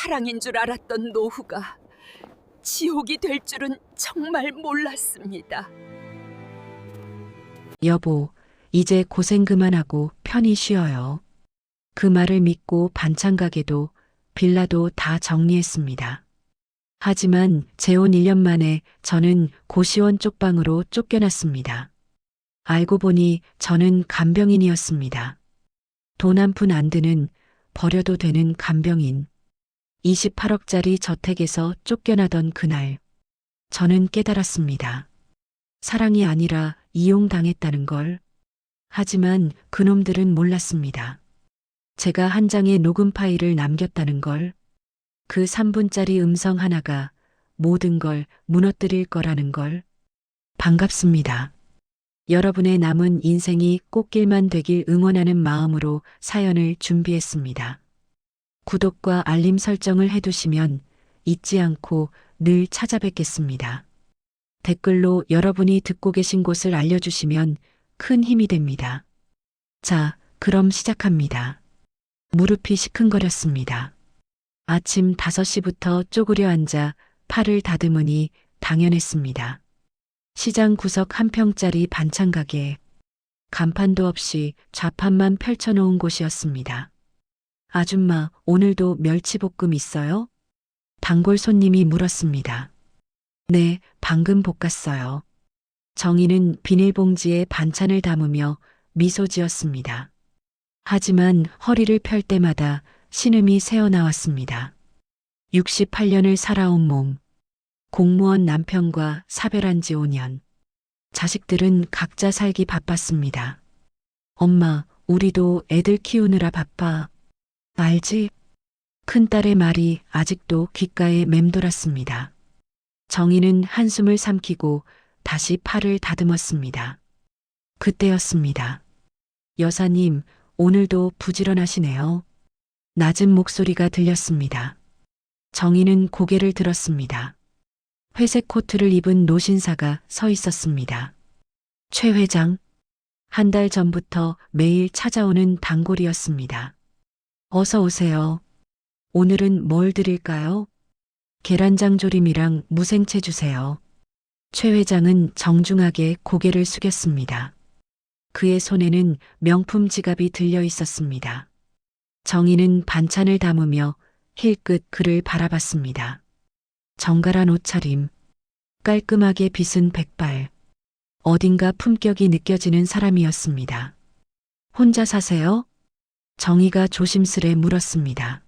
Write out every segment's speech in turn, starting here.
사랑인 줄 알았던 노후가 지옥이 될 줄은 정말 몰랐습니다. 여보, 이제 고생 그만하고 편히 쉬어요. 그 말을 믿고 반찬 가게도 빌라도 다 정리했습니다. 하지만 재혼 1년 만에 저는 고시원 쪽방으로 쫓겨났습니다. 알고 보니 저는 간병인이었습니다. 돈 한 푼 안 드는 버려도 되는 간병인. 28억짜리 저택에서 쫓겨나던 그날, 저는 깨달았습니다. 사랑이 아니라 이용당했다는 걸. 하지만 그놈들은 몰랐습니다. 제가 한 장의 녹음 파일을 남겼다는 걸. 그 3분짜리 음성 하나가 모든 걸 무너뜨릴 거라는 걸. 반갑습니다. 여러분의 남은 인생이 꽃길만 되길 응원하는 마음으로 사연을 준비했습니다. 구독과 알림 설정을 해두시면 잊지 않고 늘 찾아뵙겠습니다. 댓글로 여러분이 듣고 계신 곳을 알려주시면 큰 힘이 됩니다. 자, 그럼 시작합니다. 무릎이 시큰거렸습니다. 아침 5시부터 쪼그려 앉아 팔을 다듬으니 당연했습니다. 시장 구석 한 평짜리 반찬 가게. 간판도 없이 좌판만 펼쳐놓은 곳이었습니다. 아줌마, 오늘도 멸치볶음 있어요? 단골 손님이 물었습니다. 네, 방금 볶았어요. 정희는 비닐봉지에 반찬을 담으며 미소 지었습니다. 하지만 허리를 펼 때마다 신음이 새어나왔습니다. 68년을 살아온 몸, 공무원 남편과 사별한 지 5년. 자식들은 각자 살기 바빴습니다. 엄마, 우리도 애들 키우느라 바빠. 알지? 큰딸의 말이 아직도 귓가에 맴돌았습니다. 정희는 한숨을 삼키고 다시 팔을 다듬었습니다. 그때였습니다. 여사님, 오늘도 부지런하시네요. 낮은 목소리가 들렸습니다. 정희는 고개를 들었습니다. 회색 코트를 입은 노신사가 서 있었습니다. 최 회장, 한 달 전부터 매일 찾아오는 단골이었습니다. 어서 오세요. 오늘은 뭘 드릴까요? 계란장 조림이랑 무생채 주세요. 최 회장은 정중하게 고개를 숙였습니다. 그의 손에는 명품 지갑이 들려 있었습니다. 정희는 반찬을 담으며 힐끗 그를 바라봤습니다. 정갈한 옷차림, 깔끔하게 빗은 백발, 어딘가 품격이 느껴지는 사람이었습니다. 혼자 사세요? 정희가 조심스레 물었습니다.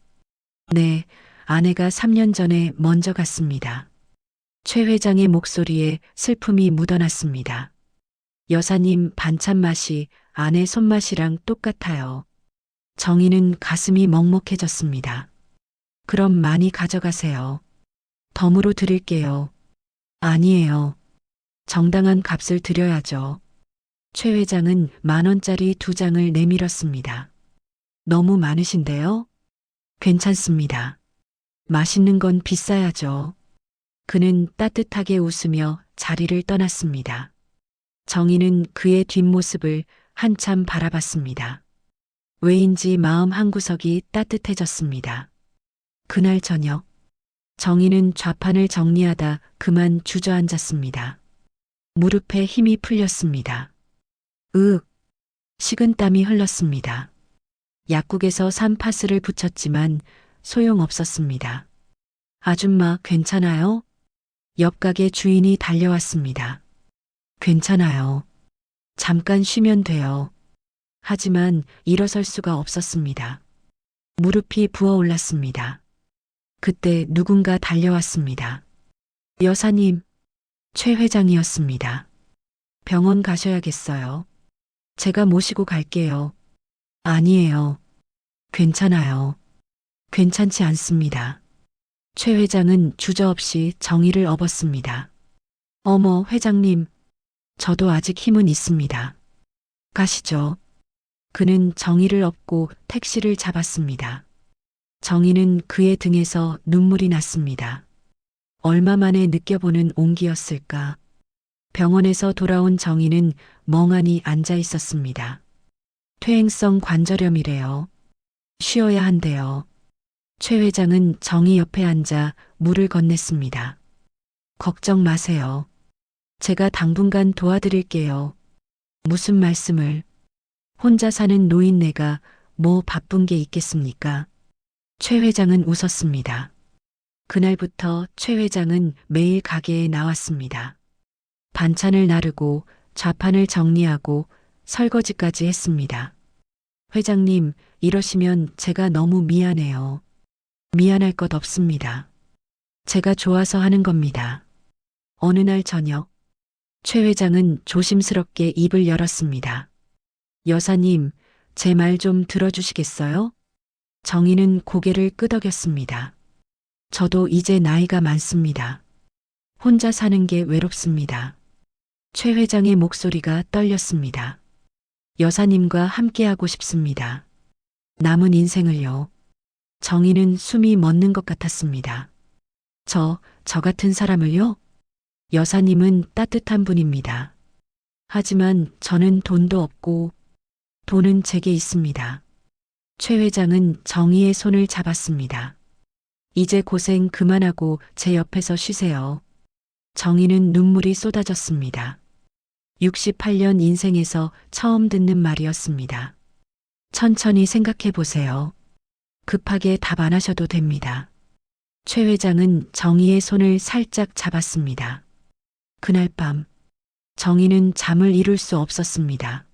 네, 아내가 3년 전에 먼저 갔습니다. 최 회장의 목소리에 슬픔이 묻어났습니다. 여사님 반찬 맛이 아내 손맛이랑 똑같아요. 정희는 가슴이 먹먹해졌습니다. 그럼 많이 가져가세요. 덤으로 드릴게요. 아니에요. 정당한 값을 드려야죠. 최 회장은 10,000원짜리 2장을 내밀었습니다. 너무 많으신데요? 괜찮습니다. 맛있는 건 비싸야죠. 그는 따뜻하게 웃으며 자리를 떠났습니다. 정희는 그의 뒷모습을 한참 바라봤습니다. 왜인지 마음 한구석이 따뜻해졌습니다. 그날 저녁, 정희는 좌판을 정리하다 그만 주저앉았습니다. 무릎에 힘이 풀렸습니다. 식은땀이 흘렀습니다. 약국에서 산 파스를 붙였지만 소용없었습니다. 아줌마 괜찮아요? 옆 가게 주인이 달려왔습니다. 괜찮아요. 잠깐 쉬면 돼요. 하지만 일어설 수가 없었습니다. 무릎이 부어올랐습니다. 그때 누군가 달려왔습니다. 여사님, 최 회장이었습니다. 병원 가셔야겠어요. 제가 모시고 갈게요. 아니에요. 괜찮아요. 괜찮지 않습니다. 최 회장은 주저없이 정희를 업었습니다. 어머, 회장님. 저도 아직 힘은 있습니다. 가시죠. 그는 정희를 업고 택시를 잡았습니다. 정희는 그의 등에서 눈물이 났습니다. 얼마 만에 느껴보는 온기였을까. 병원에서 돌아온 정희는 멍하니 앉아 있었습니다. 퇴행성 관절염이래요. 쉬어야 한대요. 최 회장은 정희 옆에 앉아 물을 건넸습니다. 걱정 마세요. 제가 당분간 도와드릴게요. 무슨 말씀을? 혼자 사는 노인네가 뭐 바쁜 게 있겠습니까? 최 회장은 웃었습니다. 그날부터 최 회장은 매일 가게에 나왔습니다. 반찬을 나르고 좌판을 정리하고 설거지까지 했습니다. 회장님, 이러시면 제가 너무 미안해요. 미안할 것 없습니다. 제가 좋아서 하는 겁니다. 어느 날 저녁, 최 회장은 조심스럽게 입을 열었습니다. 여사님, 제 말 좀 들어주시겠어요? 정희는 고개를 끄덕였습니다. 저도 이제 나이가 많습니다. 혼자 사는 게 외롭습니다. 최 회장의 목소리가 떨렸습니다. 여사님과 함께하고 싶습니다. 남은 인생을요. 정희는 숨이 멎는 것 같았습니다. 저 같은 사람을요? 여사님은 따뜻한 분입니다. 하지만 저는 돈도 없고 돈은 제게 있습니다. 최 회장은 정희의 손을 잡았습니다. 이제 고생 그만하고 제 옆에서 쉬세요. 정희는 눈물이 쏟아졌습니다. 68년 인생에서 처음 듣는 말이었습니다. 천천히 생각해 보세요. 급하게 답 안 하셔도 됩니다. 최 회장은 정희의 손을 살짝 잡았습니다. 그날 밤, 정희는 잠을 이룰 수 없었습니다.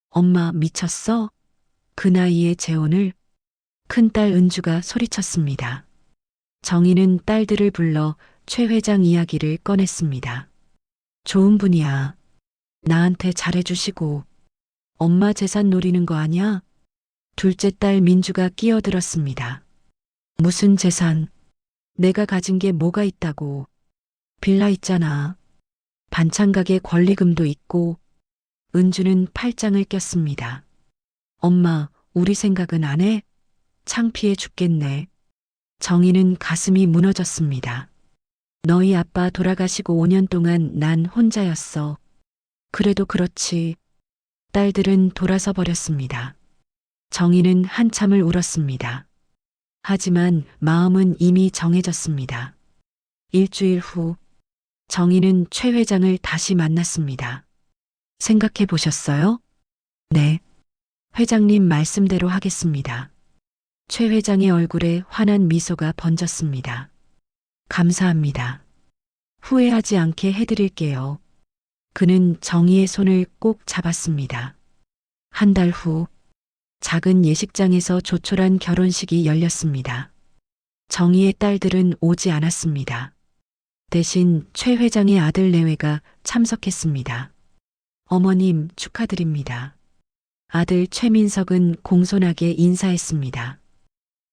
엄마 미쳤어? 그 나이에 재혼을? 큰딸 은주가 소리쳤습니다. 정희는 딸들을 불러 최 회장 이야기를 꺼냈습니다. 좋은 분이야. 나한테 잘해주시고 엄마 재산 노리는 거 아니야? 둘째 딸 민주가 끼어들었습니다. 무슨 재산? 내가 가진 게 뭐가 있다고. 빌라 있잖아. 반찬 가게 권리금도 있고. 은주는 팔짱을 꼈습니다. 엄마, 우리 생각은 안 해? 창피해 죽겠네. 정희는 가슴이 무너졌습니다. 너희 아빠 돌아가시고 5년 동안 난 혼자였어. 그래도 그렇지. 딸들은 돌아서 버렸습니다. 정희는 한참을 울었습니다. 하지만 마음은 이미 정해졌습니다. 일주일 후, 정희는 최 회장을 다시 만났습니다. 생각해 보셨어요? 네. 회장님 말씀대로 하겠습니다. 최 회장의 얼굴에 환한 미소가 번졌습니다. 감사합니다. 후회하지 않게 해드릴게요. 그는 정희의 손을 꼭 잡았습니다. 한 달 후, 작은 예식장에서 조촐한 결혼식이 열렸습니다. 정희의 딸들은 오지 않았습니다. 대신 최 회장의 아들 내외가 참석했습니다. 어머님 축하드립니다. 아들 최민석은 공손하게 인사했습니다.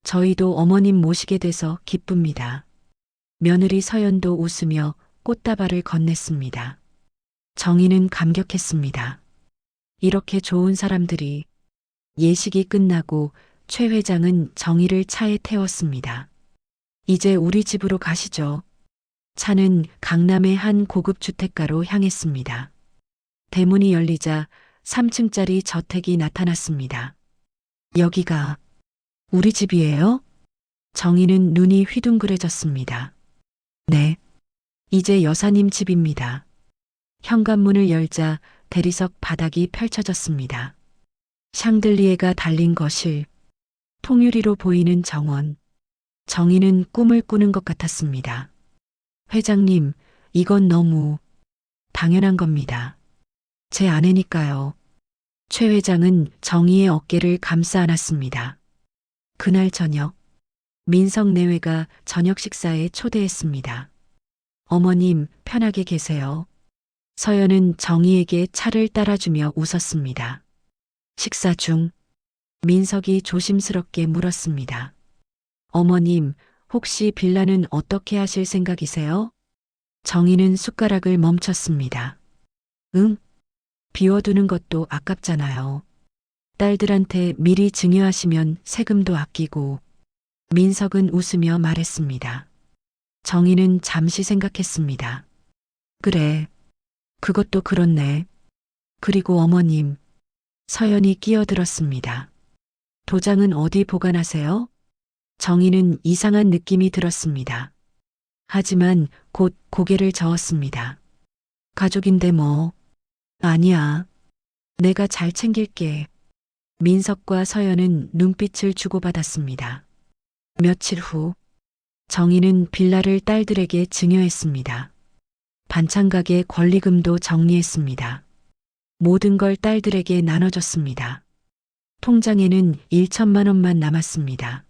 저희도 어머님 모시게 돼서 기쁩니다. 며느리 서연도 웃으며 꽃다발을 건넸습니다. 정희는 감격했습니다. 이렇게 좋은 사람들이. 예식이 끝나고 최 회장은 정희를 차에 태웠습니다. 이제 우리 집으로 가시죠. 차는 강남의 한 고급 주택가로 향했습니다. 대문이 열리자 3층짜리 저택이 나타났습니다. 여기가 우리 집이에요? 정희는 눈이 휘둥그레졌습니다. 네. 이제 여사님 집입니다. 현관문을 열자 대리석 바닥이 펼쳐졌습니다. 샹들리에가 달린 거실, 통유리로 보이는 정원. 정희는 꿈을 꾸는 것 같았습니다. 회장님, 이건 너무 당연한 겁니다. 제 아내니까요. 최 회장은 정희의 어깨를 감싸 안았습니다. 그날 저녁, 민석 내외가 저녁 식사에 초대했습니다. 어머님, 편하게 계세요. 서연은 정희에게 차를 따라주며 웃었습니다. 식사 중 민석이 조심스럽게 물었습니다. 어머님, 혹시 빌라는 어떻게 하실 생각이세요? 정희는 숟가락을 멈췄습니다. 응? 비워두는 것도 아깝잖아요. 딸들한테 미리 증여하시면 세금도 아끼고. 민석은 웃으며 말했습니다. 정희는 잠시 생각했습니다. 그래, 그것도 그렇네. 그리고 어머님, 서연이 끼어들었습니다. 도장은 어디 보관하세요? 정희는 이상한 느낌이 들었습니다. 하지만 곧 고개를 저었습니다. 가족인데 뭐. 아니야. 내가 잘 챙길게. 민석과 서연은 눈빛을 주고받았습니다. 며칠 후 정희는 빌라를 딸들에게 증여했습니다. 반찬 가게 권리금도 정리했습니다. 모든 걸 딸들에게 나눠줬습니다. 통장에는 1천만 원만 남았습니다.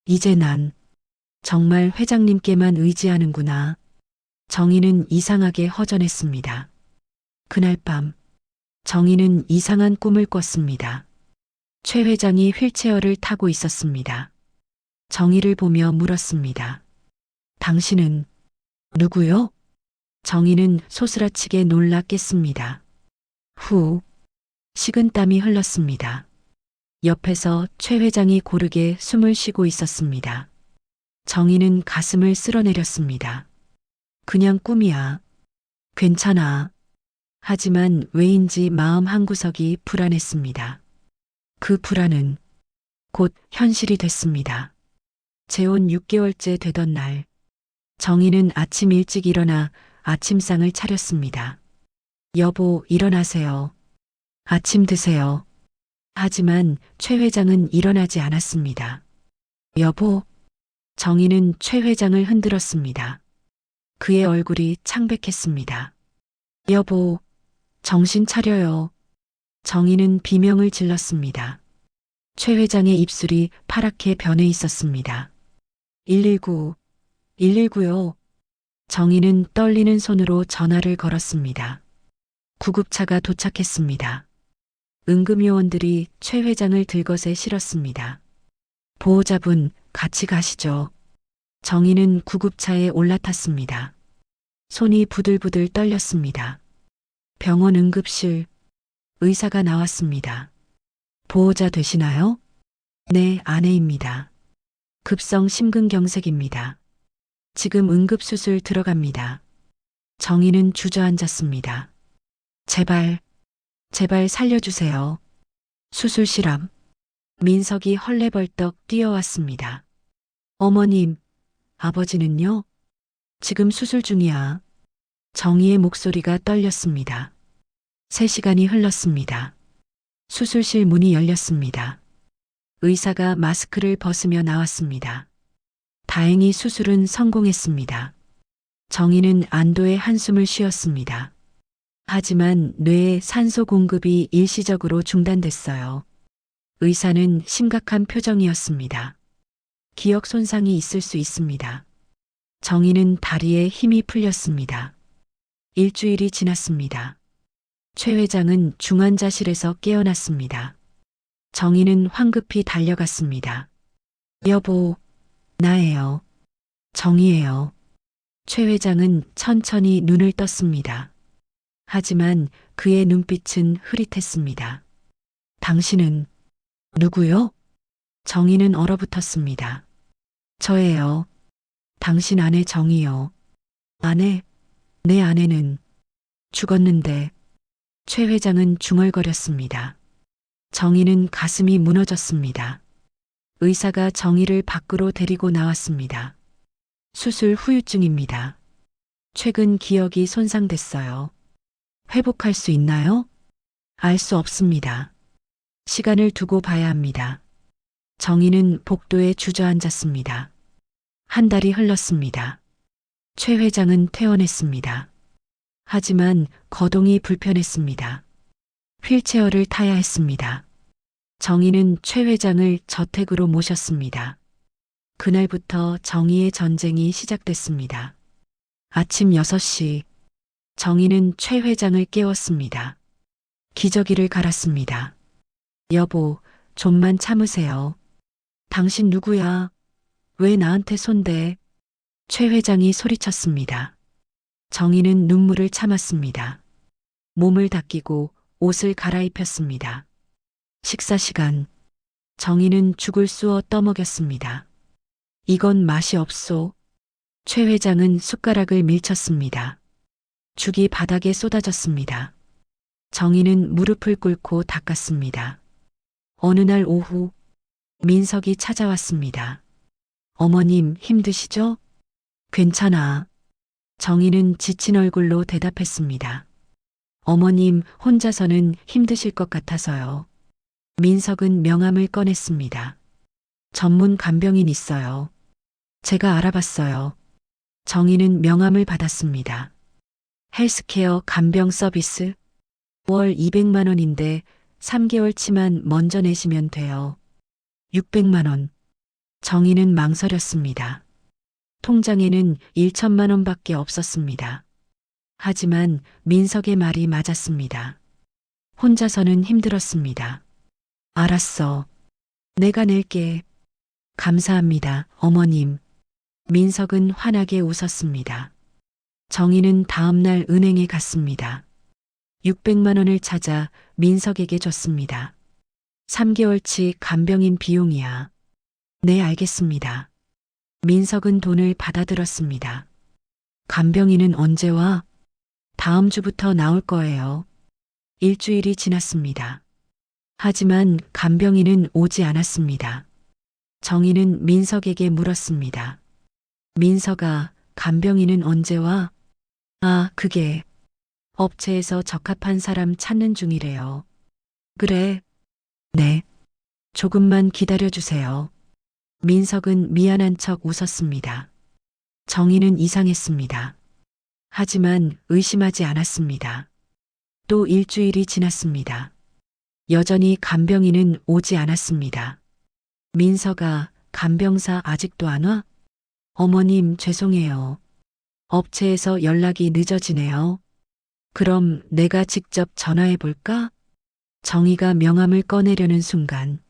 이제 난 정말 회장님께만 의지하는구나. 정희는 이상하게 허전했습니다. 그날 밤 정희는 이상한 꿈을 꿨습니다. 최 회장이 휠체어를 타고 있었습니다. 정희를 보며 물었습니다. 당신은 누구요? 정희는 소스라치게 놀라 깼습니다. 후, 식은땀이 흘렀습니다. 옆에서 최 회장이 고르게 숨을 쉬고 있었습니다. 정희는 가슴을 쓸어내렸습니다. 그냥 꿈이야. 괜찮아. 하지만 왜인지 마음 한구석이 불안했습니다. 그 불안은 곧 현실이 됐습니다. 재혼 6개월째 되던 날, 정희는 아침 일찍 일어나 아침상을 차렸습니다. 여보, 일어나세요. 아침 드세요. 하지만 최 회장은 일어나지 않았습니다. 여보, 정희는 최 회장을 흔들었습니다. 그의 얼굴이 창백했습니다. 여보, 정신 차려요. 정희는 비명을 질렀습니다. 최 회장의 입술이 파랗게 변해 있었습니다. 119, 119요. 정희는 떨리는 손으로 전화를 걸었습니다. 구급차가 도착했습니다. 응급요원들이 최 회장을 들것에 실었습니다. 보호자분, 같이 가시죠. 정희는 구급차에 올라탔습니다. 손이 부들부들 떨렸습니다. 병원 응급실, 의사가 나왔습니다. 보호자 되시나요? 네, 아내입니다. 급성 심근경색입니다. 지금 응급수술 들어갑니다. 정희는 주저앉았습니다. 제발, 제발 살려주세요. 수술실 앞. 민석이 헐레벌떡 뛰어왔습니다. 어머님, 아버지는요? 지금 수술 중이야. 정희의 목소리가 떨렸습니다. 3시간이 흘렀습니다. 수술실 문이 열렸습니다. 의사가 마스크를 벗으며 나왔습니다. 다행히 수술은 성공했습니다. 정희는 안도의 한숨을 쉬었습니다. 하지만 뇌에 산소 공급이 일시적으로 중단됐어요. 의사는 심각한 표정이었습니다. 기억 손상이 있을 수 있습니다. 정희는 다리에 힘이 풀렸습니다. 일주일이 지났습니다. 최 회장은 중환자실에서 깨어났습니다. 정희는 황급히 달려갔습니다. 여보, 나예요. 정희예요. 최 회장은 천천히 눈을 떴습니다. 하지만 그의 눈빛은 흐릿했습니다. 당신은 누구요? 정희는 얼어붙었습니다. 저예요. 당신 아내 정희요. 아내? 내 아내는 죽었는데. 최 회장은 중얼거렸습니다. 정희는 가슴이 무너졌습니다. 의사가 정희를 밖으로 데리고 나왔습니다. 수술 후유증입니다. 최근 기억이 손상됐어요. 회복할 수 있나요? 알 수 없습니다. 시간을 두고 봐야 합니다. 정희는 복도에 주저앉았습니다. 한 달이 흘렀습니다. 최 회장은 퇴원했습니다. 하지만 거동이 불편했습니다. 휠체어를 타야 했습니다. 정희는 최 회장을 저택으로 모셨습니다. 그날부터 정희의 전쟁이 시작됐습니다. 아침 6시, 정희는 최 회장을 깨웠습니다. 기저귀를 갈았습니다. 여보, 좀만 참으세요. 당신 누구야? 왜 나한테 손대? 최 회장이 소리쳤습니다. 정희는 눈물을 참았습니다. 몸을 닦이고 옷을 갈아입혔습니다. 식사 시간. 정희는 죽을 쑤어 떠먹였습니다. 이건 맛이 없소. 최 회장은 숟가락을 밀쳤습니다. 죽이 바닥에 쏟아졌습니다. 정희는 무릎을 꿇고 닦았습니다. 어느 날 오후 민석이 찾아왔습니다. 어머님 힘드시죠? 괜찮아. 정희는 지친 얼굴로 대답했습니다. 어머님 혼자서는 힘드실 것 같아서요. 민석은 명함을 꺼냈습니다. 전문 간병인 있어요. 제가 알아봤어요. 정희는 명함을 받았습니다. 헬스케어 간병 서비스? 월 200만 원인데 3개월치만 먼저 내시면 돼요. 600만 원. 정희는 망설였습니다. 통장에는 1천만 원밖에 없었습니다. 하지만 민석의 말이 맞았습니다. 혼자서는 힘들었습니다. 알았어. 내가 낼게. 감사합니다, 어머님. 민석은 환하게 웃었습니다. 정희는 다음날 은행에 갔습니다. 600만 원을 찾아 민석에게 줬습니다. 3개월치 간병인 비용이야. 네, 알겠습니다. 민석은 돈을 받아들었습니다. 간병인은 언제 와? 다음 주부터 나올 거예요. 일주일이 지났습니다. 하지만 간병인은 오지 않았습니다. 정희는 민석에게 물었습니다. 민석아, 간병인은 언제 와? 아, 그게 업체에서 적합한 사람 찾는 중이래요. 그래? 네. 조금만 기다려주세요. 민석은 미안한 척 웃었습니다. 정희는 이상했습니다. 하지만 의심하지 않았습니다. 또 일주일이 지났습니다. 여전히 간병인은 오지 않았습니다. 민석아, 간병사 아직도 안 와? 어머님, 죄송해요. 업체에서 연락이 늦어지네요. 그럼 내가 직접 전화해 볼까? 정희가 명함을 꺼내려는 순간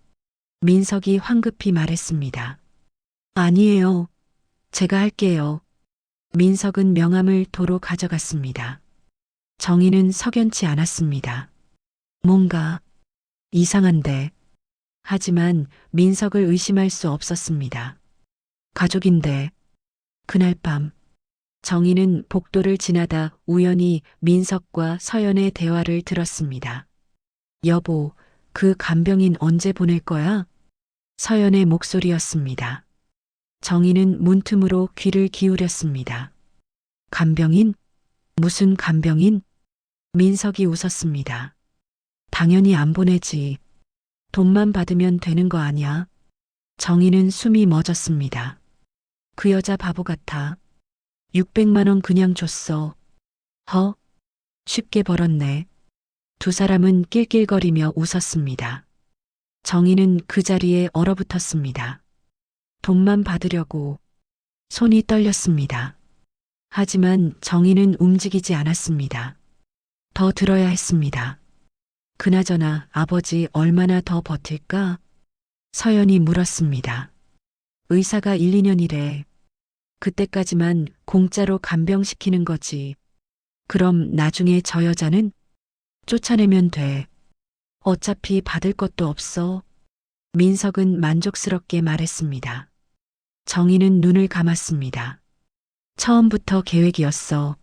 민석이 황급히 말했습니다. 아니에요. 제가 할게요. 민석은 명함을 도로 가져갔습니다. 정희는 석연치 않았습니다. 뭔가 이상한데. 하지만 민석을 의심할 수 없었습니다. 가족인데. 그날 밤 정희는 복도를 지나다 우연히 민석과 서연의 대화를 들었습니다. 여보, 그 간병인 언제 보낼 거야? 서연의 목소리였습니다. 정희는 문틈으로 귀를 기울였습니다. 간병인? 무슨 간병인? 민석이 웃었습니다. 당연히 안 보내지. 돈만 받으면 되는 거 아니야? 정희는 숨이 멎었습니다. 그 여자 바보 같아. 600만 원 그냥 줬어. 허? 쉽게 벌었네. 두 사람은 낄낄거리며 웃었습니다. 정희는 그 자리에 얼어붙었습니다. 돈만 받으려고 손이 떨렸습니다. 하지만 정희는 움직이지 않았습니다. 더 들어야 했습니다. 그나저나 아버지 얼마나 더 버틸까? 서연이 물었습니다. 의사가 1, 2년이래. 그때까지만 공짜로 간병시키는 거지. 그럼 나중에 저 여자는? 쫓아내면 돼. 어차피 받을 것도 없어. 민석은 만족스럽게 말했습니다. 정희는 눈을 감았습니다. 처음부터 계획이었어.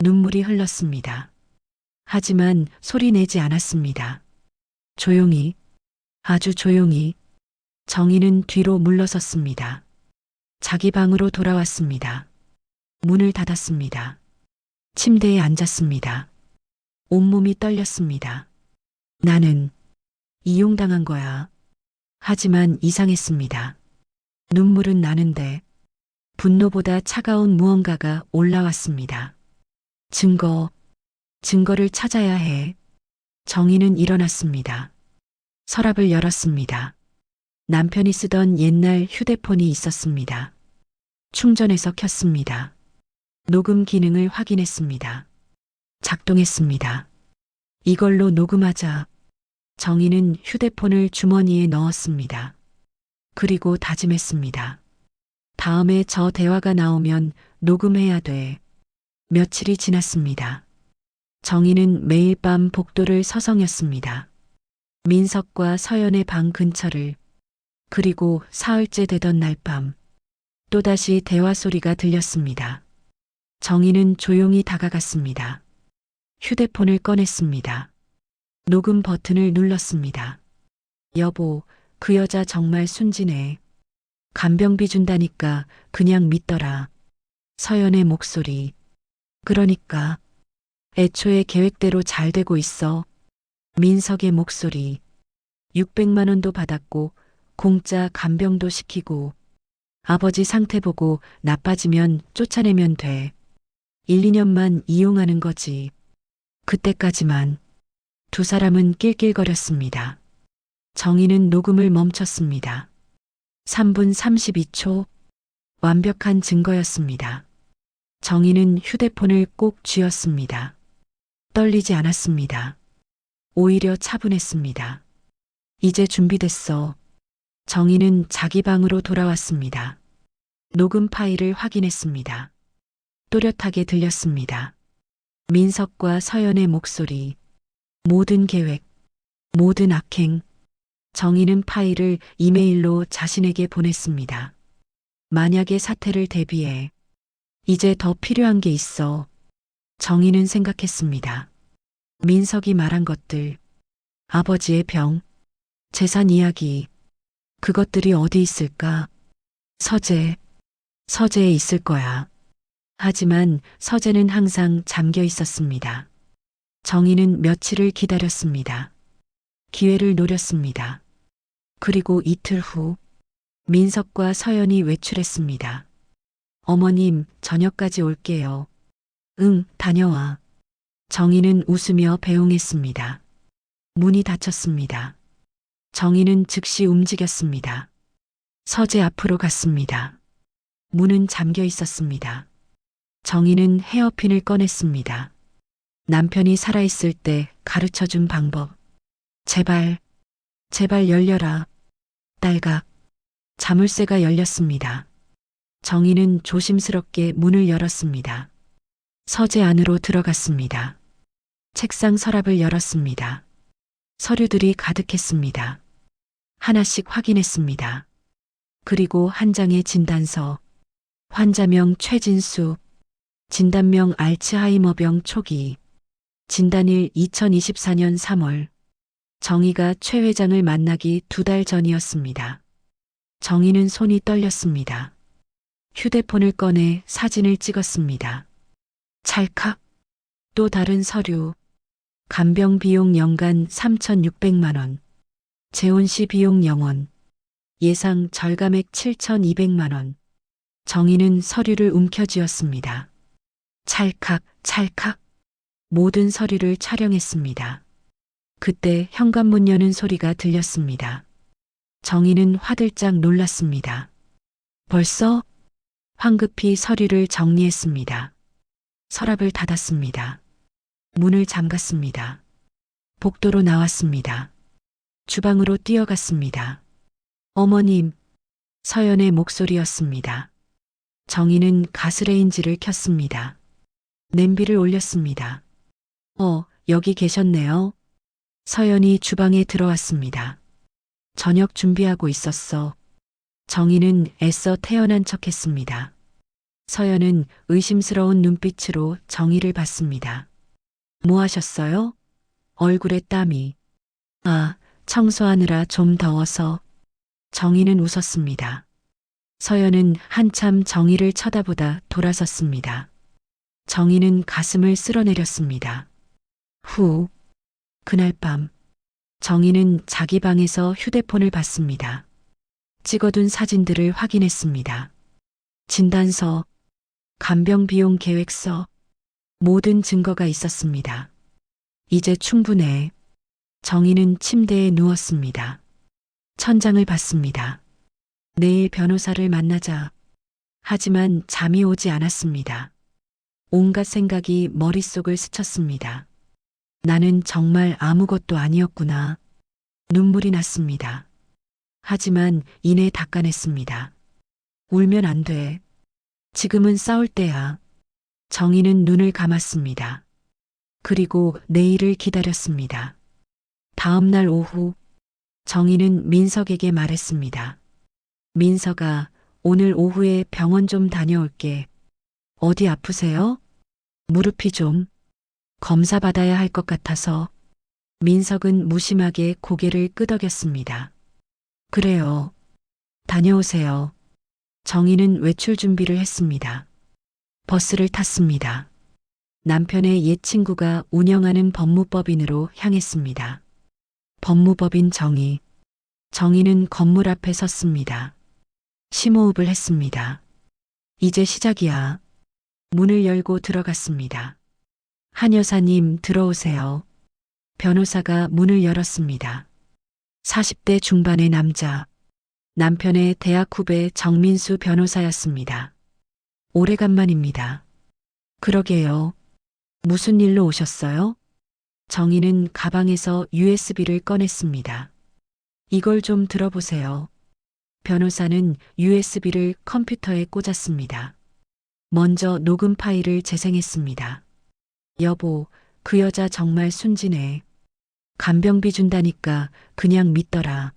눈물이 흘렀습니다. 하지만 소리 내지 않았습니다. 조용히, 아주 조용히. 정희는 뒤로 물러섰습니다. 자기 방으로 돌아왔습니다. 문을 닫았습니다. 침대에 앉았습니다. 온몸이 떨렸습니다. 나는 이용당한 거야. 하지만 이상했습니다. 눈물은 나는데 분노보다 차가운 무언가가 올라왔습니다. 증거를 찾아야 해. 정희는 일어났습니다. 서랍을 열었습니다. 남편이 쓰던 옛날 휴대폰이 있었습니다. 충전해서 켰습니다. 녹음 기능을 확인했습니다. 작동했습니다. 이걸로 녹음하자. 정희는 휴대폰을 주머니에 넣었습니다. 그리고 다짐했습니다. 다음에 저 대화가 나오면 녹음해야 돼. 며칠이 지났습니다. 정희는 매일 밤 복도를 서성였습니다. 민석과 서연의 방 근처를. 그리고 사흘째 되던 날 밤 또다시 대화 소리가 들렸습니다. 정희는 조용히 다가갔습니다. 휴대폰을 꺼냈습니다. 녹음 버튼을 눌렀습니다. 여보, 그 여자 정말 순진해. 간병비 준다니까 그냥 믿더라. 서연의 목소리. 그러니까 애초에 계획대로 잘 되고 있어. 민석의 목소리. 600만 원도 받았고 공짜 간병도 시키고 아버지 상태 보고 나빠지면 쫓아내면 돼. 1, 2년만 이용하는 거지. 그때까지만. 두 사람은 낄낄거렸습니다. 정희는 녹음을 멈췄습니다. 3분 32초. 완벽한 증거였습니다. 정희는 휴대폰을 꼭 쥐었습니다. 떨리지 않았습니다. 오히려 차분했습니다. 이제 준비됐어. 정희는 자기 방으로 돌아왔습니다. 녹음 파일을 확인했습니다. 또렷하게 들렸습니다. 민석과 서연의 목소리. 모든 계획, 모든 악행. 정희는 파일을 이메일로 자신에게 보냈습니다. 만약의 사태를 대비해 이제 더 필요한 게 있어. 정희는 생각했습니다. 민석이 말한 것들, 아버지의 병, 재산 이야기, 그것들이 어디 있을까? 서재에 있을 거야. 하지만 서재는 항상 잠겨 있었습니다. 정희는 며칠을 기다렸습니다. 기회를 노렸습니다. 그리고 이틀 후 민석과 서연이 외출했습니다. 어머님, 저녁까지 올게요. 응, 다녀와. 정희는 웃으며 배웅했습니다. 문이 닫혔습니다. 정희는 즉시 움직였습니다. 서재 앞으로 갔습니다. 문은 잠겨 있었습니다. 정희는 헤어핀을 꺼냈습니다. 남편이 살아있을 때 가르쳐준 방법. 제발 열려라. 딸각. 자물쇠가 열렸습니다. 정희는 조심스럽게 문을 열었습니다. 서재 안으로 들어갔습니다. 책상 서랍을 열었습니다. 서류들이 가득했습니다. 하나씩 확인했습니다. 그리고 한 장의 진단서. 환자명 최진수. 진단명 알츠하이머병 초기. 진단일 2024년 3월. 정희가 최 회장을 만나기 2달 전이었습니다. 정희는 손이 떨렸습니다. 휴대폰을 꺼내 사진을 찍었습니다. 찰칵. 또 다른 서류. 간병 비용 연간 3,600만 원. 재혼시 비용 0원. 예상 절감액 7,200만 원. 정희는 서류를 움켜쥐었습니다. 찰칵. 모든 서류를 촬영했습니다. 그때 현관문 여는 소리가 들렸습니다. 정희는 화들짝 놀랐습니다. 벌써? 황급히 서류를 정리했습니다. 서랍을 닫았습니다. 문을 잠갔습니다. 복도로 나왔습니다. 주방으로 뛰어갔습니다. 어머님, 서연의 목소리였습니다. 정희는 가스레인지를 켰습니다. 냄비를 올렸습니다. 여기 계셨네요. 서연이 주방에 들어왔습니다. 저녁 준비하고 있었어. 정희는 애써 태연한 척했습니다. 서연은 의심스러운 눈빛으로 정희를 봤습니다. 뭐 하셨어요? 얼굴에 땀이. 청소하느라 좀 더워서. 정희는 웃었습니다. 서연은 한참 정희를 쳐다보다 돌아섰습니다. 정희는 가슴을 쓸어내렸습니다. 그날 밤 정희는 자기 방에서 휴대폰을 봤습니다. 찍어둔 사진들을 확인했습니다. 진단서, 간병 비용 계획서, 모든 증거가 있었습니다. 이제 충분해. 정희는 침대에 누웠습니다. 천장을 봤습니다. 내일 변호사를 만나자. 하지만 잠이 오지 않았습니다. 온갖 생각이 머릿속을 스쳤습니다. 나는 정말 아무것도 아니었구나. 눈물이 났습니다. 하지만 이내 닦아냈습니다. 울면 안 돼. 지금은 싸울 때야. 정희는 눈을 감았습니다. 그리고 내일을 기다렸습니다. 다음 날 오후 정희는 민석에게 말했습니다. 민석아, 오늘 오후에 병원 좀 다녀올게. 어디 아프세요? 무릎이 좀. 검사 받아야 할 것 같아서. 민석은 무심하게 고개를 끄덕였습니다. 그래요. 다녀오세요. 정희는 외출 준비를 했습니다. 버스를 탔습니다. 남편의 옛 친구가 운영하는 법무법인으로 향했습니다. 법무법인 정희. 정희는 건물 앞에 섰습니다. 심호흡을 했습니다. 이제 시작이야. 문을 열고 들어갔습니다. 한 여사님 들어오세요. 변호사가 문을 열었습니다. 40대 중반의 남자. 남편의 대학 후배 정민수 변호사였습니다. 오래간만입니다. 그러게요. 무슨 일로 오셨어요? 정희는 가방에서 USB를 꺼냈습니다. 이걸 좀 들어보세요. 변호사는 USB를 컴퓨터에 꽂았습니다. 먼저 녹음 파일을 재생했습니다. 여보, 그 여자 정말 순진해. 간병비 준다니까 그냥 믿더라.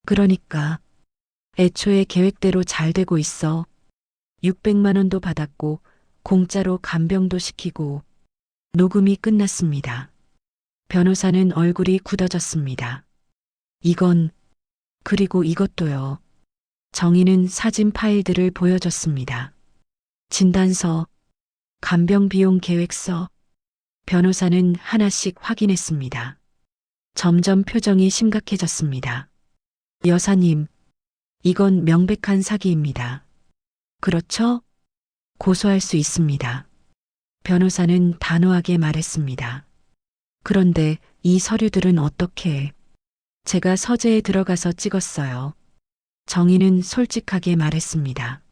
그러니까 애초에 계획대로 잘 되고 있어. 600만 원도 받았고 공짜로 간병도 시키고. 녹음이 끝났습니다. 변호사는 얼굴이 굳어졌습니다. 이건, 그리고 이것도요. 정희는 사진 파일들을 보여줬습니다. 진단서, 간병 비용 계획서. 변호사는 하나씩 확인했습니다. 점점 표정이 심각해졌습니다. 여사님, 이건 명백한 사기입니다. 그렇죠? 고소할 수 있습니다. 변호사는 단호하게 말했습니다. 그런데 이 서류들은 어떻게? 제가 서재에 들어가서 찍었어요. 정희는 솔직하게 말했습니다.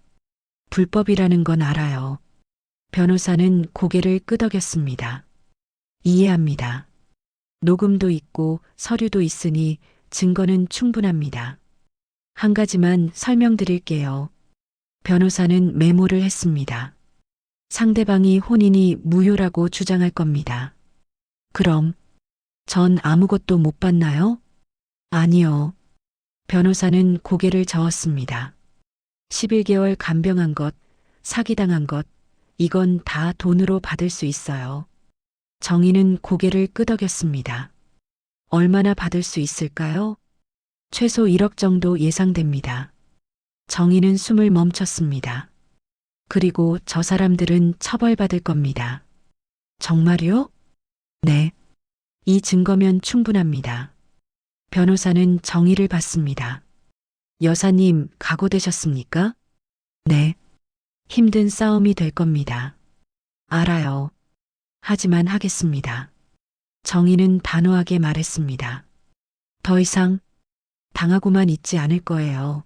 불법이라는 건 알아요. 변호사는 고개를 끄덕였습니다. 이해합니다. 녹음도 있고 서류도 있으니 증거는 충분합니다. 한 가지만 설명드릴게요. 변호사는 메모를 했습니다. 상대방이 혼인이 무효라고 주장할 겁니다. 그럼 전 아무것도 못 봤나요? 아니요. 변호사는 고개를 저었습니다. 11개월 간병한 것, 사기당한 것, 이건 다 돈으로 받을 수 있어요. 정희는 고개를 끄덕였습니다. 얼마나 받을 수 있을까요? 최소 1억 정도 예상됩니다. 정희는 숨을 멈췄습니다. 그리고 저 사람들은 처벌받을 겁니다. 정말요? 네. 이 증거면 충분합니다. 변호사는 정희를 봤습니다. 여사님, 각오되셨습니까? 네. 힘든 싸움이 될 겁니다. 알아요. 하지만 하겠습니다. 정희는 단호하게 말했습니다. 더 이상 당하고만 있지 않을 거예요.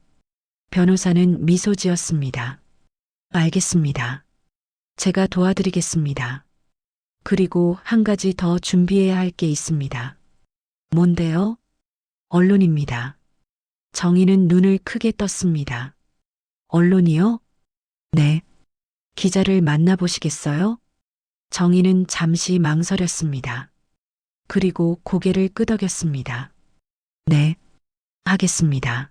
변호사는 미소 지었습니다. 알겠습니다. 제가 도와드리겠습니다. 그리고 한 가지 더 준비해야 할 게 있습니다. 뭔데요? 언론입니다. 정희는 눈을 크게 떴습니다. 언론이요? 네. 기자를 만나보시겠어요? 정희는 잠시 망설였습니다. 그리고 고개를 끄덕였습니다. 네. 하겠습니다.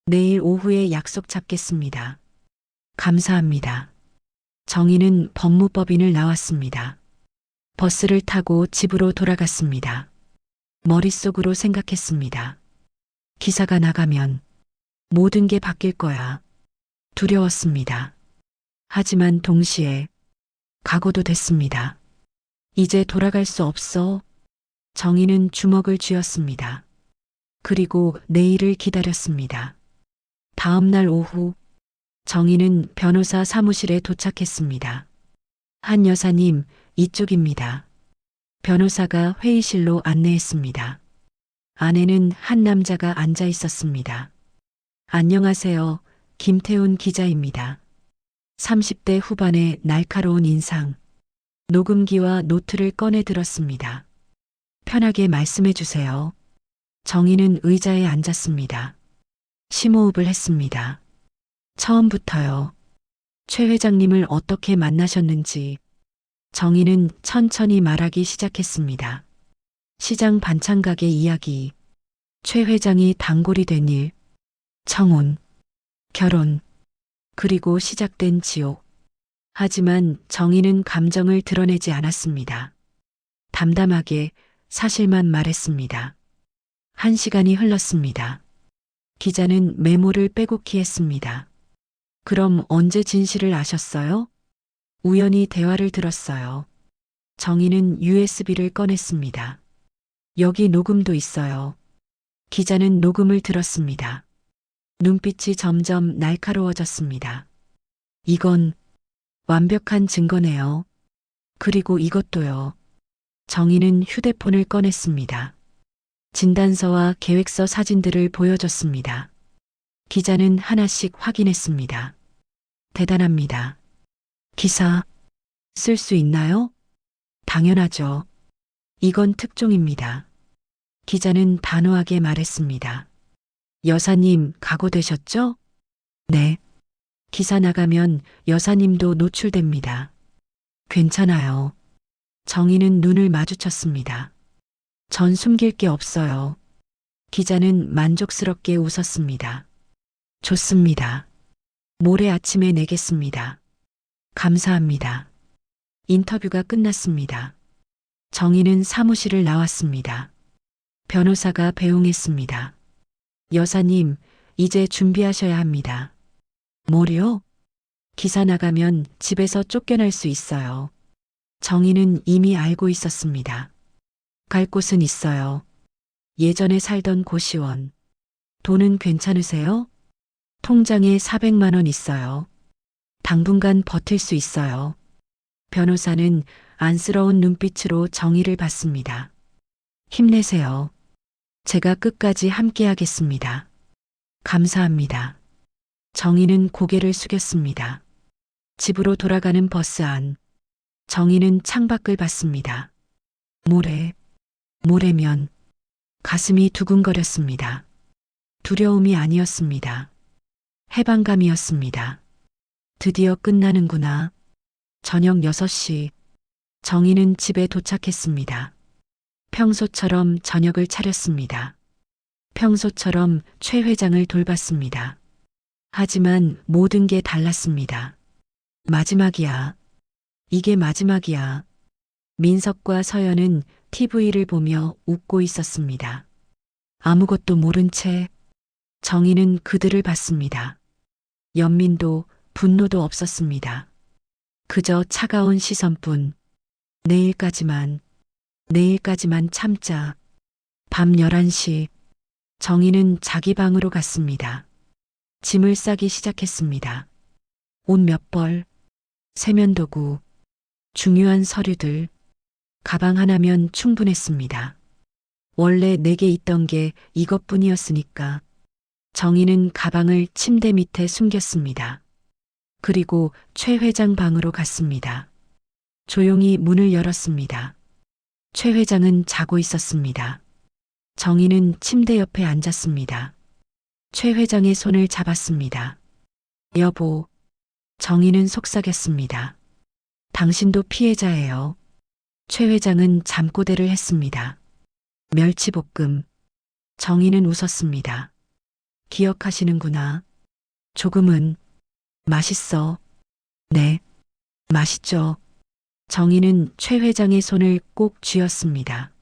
내일 오후에 약속 잡겠습니다. 감사합니다. 정희는 법무법인을 나왔습니다. 버스를 타고 집으로 돌아갔습니다. 머릿속으로 생각했습니다. 기사가 나가면 모든 게 바뀔 거야. 두려웠습니다. 하지만 동시에 각오도 됐습니다. 이제 돌아갈 수 없어. 정희는 주먹을 쥐었습니다. 그리고 내일을 기다렸습니다. 다음 날 오후 정희는 변호사 사무실에 도착했습니다. 한 여사님, 이쪽입니다. 변호사가 회의실로 안내했습니다. 안에는 한 남자가 앉아 있었습니다. 안녕하세요. 김태훈 기자입니다. 30대 후반의 날카로운 인상. 녹음기와 노트를 꺼내 들었습니다. 편하게 말씀해 주세요. 정희는 의자에 앉았습니다. 심호흡을 했습니다. 처음부터요. 최 회장님을 어떻게 만나셨는지. 정희는 천천히 말하기 시작했습니다. 시장 반찬 가게 이야기, 최 회장이 단골이 된 일, 청혼, 결혼, 그리고 시작된 지옥. 하지만 정희는 감정을 드러내지 않았습니다. 담담하게 사실만 말했습니다. 1시간이 흘렀습니다. 기자는 메모를 빼곡히 했습니다. 그럼 언제 진실을 아셨어요? 우연히 대화를 들었어요. 정희는 USB를 꺼냈습니다. 여기 녹음도 있어요. 기자는 녹음을 들었습니다. 눈빛이 점점 날카로워졌습니다. 이건 완벽한 증거네요. 그리고 이것도요. 정희는 휴대폰을 꺼냈습니다. 진단서와 계획서 사진들을 보여줬습니다. 기자는 하나씩 확인했습니다. 대단합니다. 기사 쓸 수 있나요? 당연하죠. 이건 특종입니다. 기자는 단호하게 말했습니다. 여사님 각오되셨죠? 네. 기사 나가면 여사님도 노출됩니다. 괜찮아요. 정희는 눈을 마주쳤습니다. 전 숨길 게 없어요. 기자는 만족스럽게 웃었습니다. 좋습니다. 모레 아침에 내겠습니다. 감사합니다. 인터뷰가 끝났습니다. 정희는 사무실을 나왔습니다. 변호사가 배웅했습니다. 여사님, 이제 준비하셔야 합니다. 뭐요? 기사 나가면 집에서 쫓겨날 수 있어요. 정희는 이미 알고 있었습니다. 갈 곳은 있어요. 예전에 살던 고시원. 돈은 괜찮으세요? 통장에 400만 원 있어요. 당분간 버틸 수 있어요. 변호사는 안쓰러운 눈빛으로 정희를 봤습니다. 힘내세요. 제가 끝까지 함께하겠습니다. 감사합니다. 정희는 고개를 숙였습니다. 집으로 돌아가는 버스 안. 정희는 창밖을 봤습니다. 모래면 가슴이 두근거렸습니다. 두려움이 아니었습니다. 해방감이었습니다. 드디어 끝나는구나. 저녁 6시. 정희는 집에 도착했습니다. 평소처럼 저녁을 차렸습니다. 평소처럼 최 회장을 돌봤습니다. 하지만 모든 게 달랐습니다. 마지막이야. 이게 마지막이야. 민석과 서연은 TV를 보며 웃고 있었습니다. 아무것도 모른 채 정희는 그들을 봤습니다. 연민도 분노도 없었습니다. 그저 차가운 시선뿐. 내일까지만 참자. 밤 11시 정희는 자기 방으로 갔습니다. 짐을 싸기 시작했습니다. 옷 몇 벌, 세면도구, 중요한 서류들, 가방 하나면 충분했습니다. 원래 내게 있던 게 이것뿐이었으니까. 정희는 가방을 침대 밑에 숨겼습니다. 그리고 최 회장 방으로 갔습니다. 조용히 문을 열었습니다. 최 회장은 자고 있었습니다. 정희는 침대 옆에 앉았습니다. 최 회장의 손을 잡았습니다. 여보, 정희는 속삭였습니다. 당신도 피해자예요. 최 회장은 잠꼬대를 했습니다. 멸치볶음. 정희는 웃었습니다. 기억하시는구나. 조금은. 맛있어. 네, 맛있죠. 정희는 최 회장의 손을 꼭 쥐었습니다.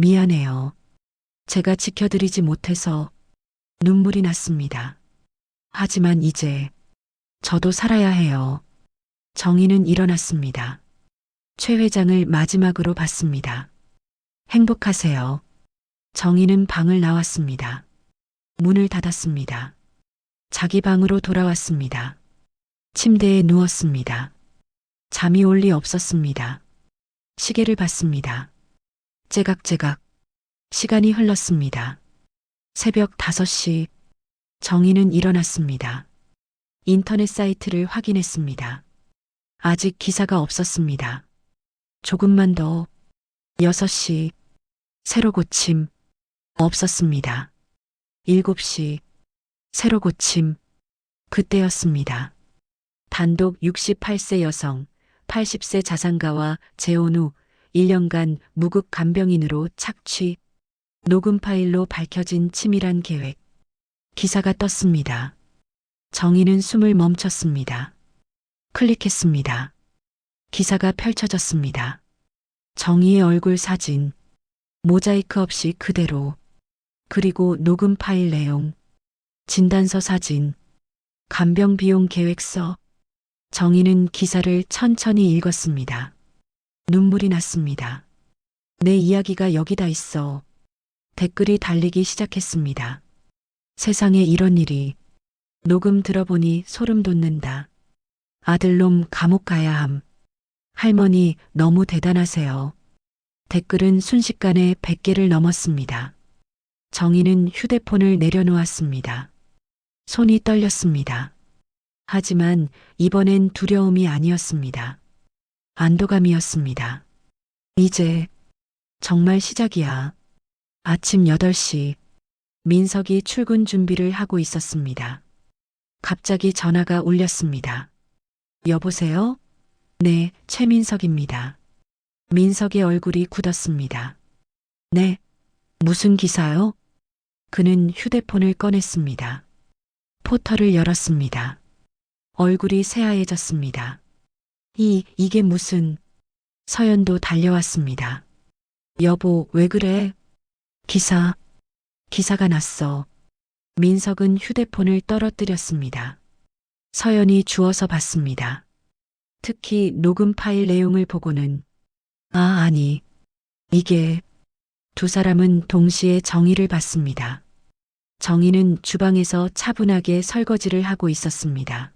미안해요. 제가 지켜드리지 못해서 눈물이 났습니다. 하지만 이제 저도 살아야 해요. 정희는 일어났습니다. 최 회장을 마지막으로 봤습니다. 행복하세요. 정희는 방을 나왔습니다. 문을 닫았습니다. 자기 방으로 돌아왔습니다. 침대에 누웠습니다. 잠이 올 리 없었습니다. 시계를 봤습니다. 제각제각. 시간이 흘렀습니다. 새벽 5시. 정희는 일어났습니다. 인터넷 사이트를 확인했습니다. 아직 기사가 없었습니다. 조금만 더. 6시. 새로 고침. 없었습니다. 7시. 새로 고침. 그때였습니다. 단독 68세 여성, 80세 자산가와 재혼 후 1년간 무급 간병인으로 착취. 녹음 파일로 밝혀진 치밀한 계획. 기사가 떴습니다. 정희는 숨을 멈췄습니다. 클릭했습니다. 기사가 펼쳐졌습니다. 정희의 얼굴 사진. 모자이크 없이 그대로. 그리고 녹음 파일 내용. 진단서 사진. 간병 비용 계획서. 정희는 기사를 천천히 읽었습니다. 눈물이 났습니다. 내 이야기가 여기다 있어. 댓글이 달리기 시작했습니다. 세상에 이런 일이. 녹음 들어보니 소름 돋는다. 아들놈 감옥 가야 함. 할머니 너무 대단하세요. 댓글은 순식간에 100개를 넘었습니다. 정희는 휴대폰을 내려놓았습니다. 손이 떨렸습니다. 하지만 이번엔 두려움이 아니었습니다. 안도감이었습니다. 이제 정말 시작이야. 아침 8시 민석이 출근 준비를 하고 있었습니다. 갑자기 전화가 울렸습니다. 여보세요? 네, 최민석입니다. 민석의 얼굴이 굳었습니다. 네, 무슨 기사요? 그는 휴대폰을 꺼냈습니다. 포털을 열었습니다. 얼굴이 새하얘졌습니다. 이게 무슨... 서연도 달려왔습니다. 여보, 왜 그래? 기사가 났어. 민석은 휴대폰을 떨어뜨렸습니다. 서연이 주워서 봤습니다. 특히 녹음 파일 내용을 보고는 아니, 이게... 두 사람은 동시에 정희를 봤습니다. 정희는 주방에서 차분하게 설거지를 하고 있었습니다.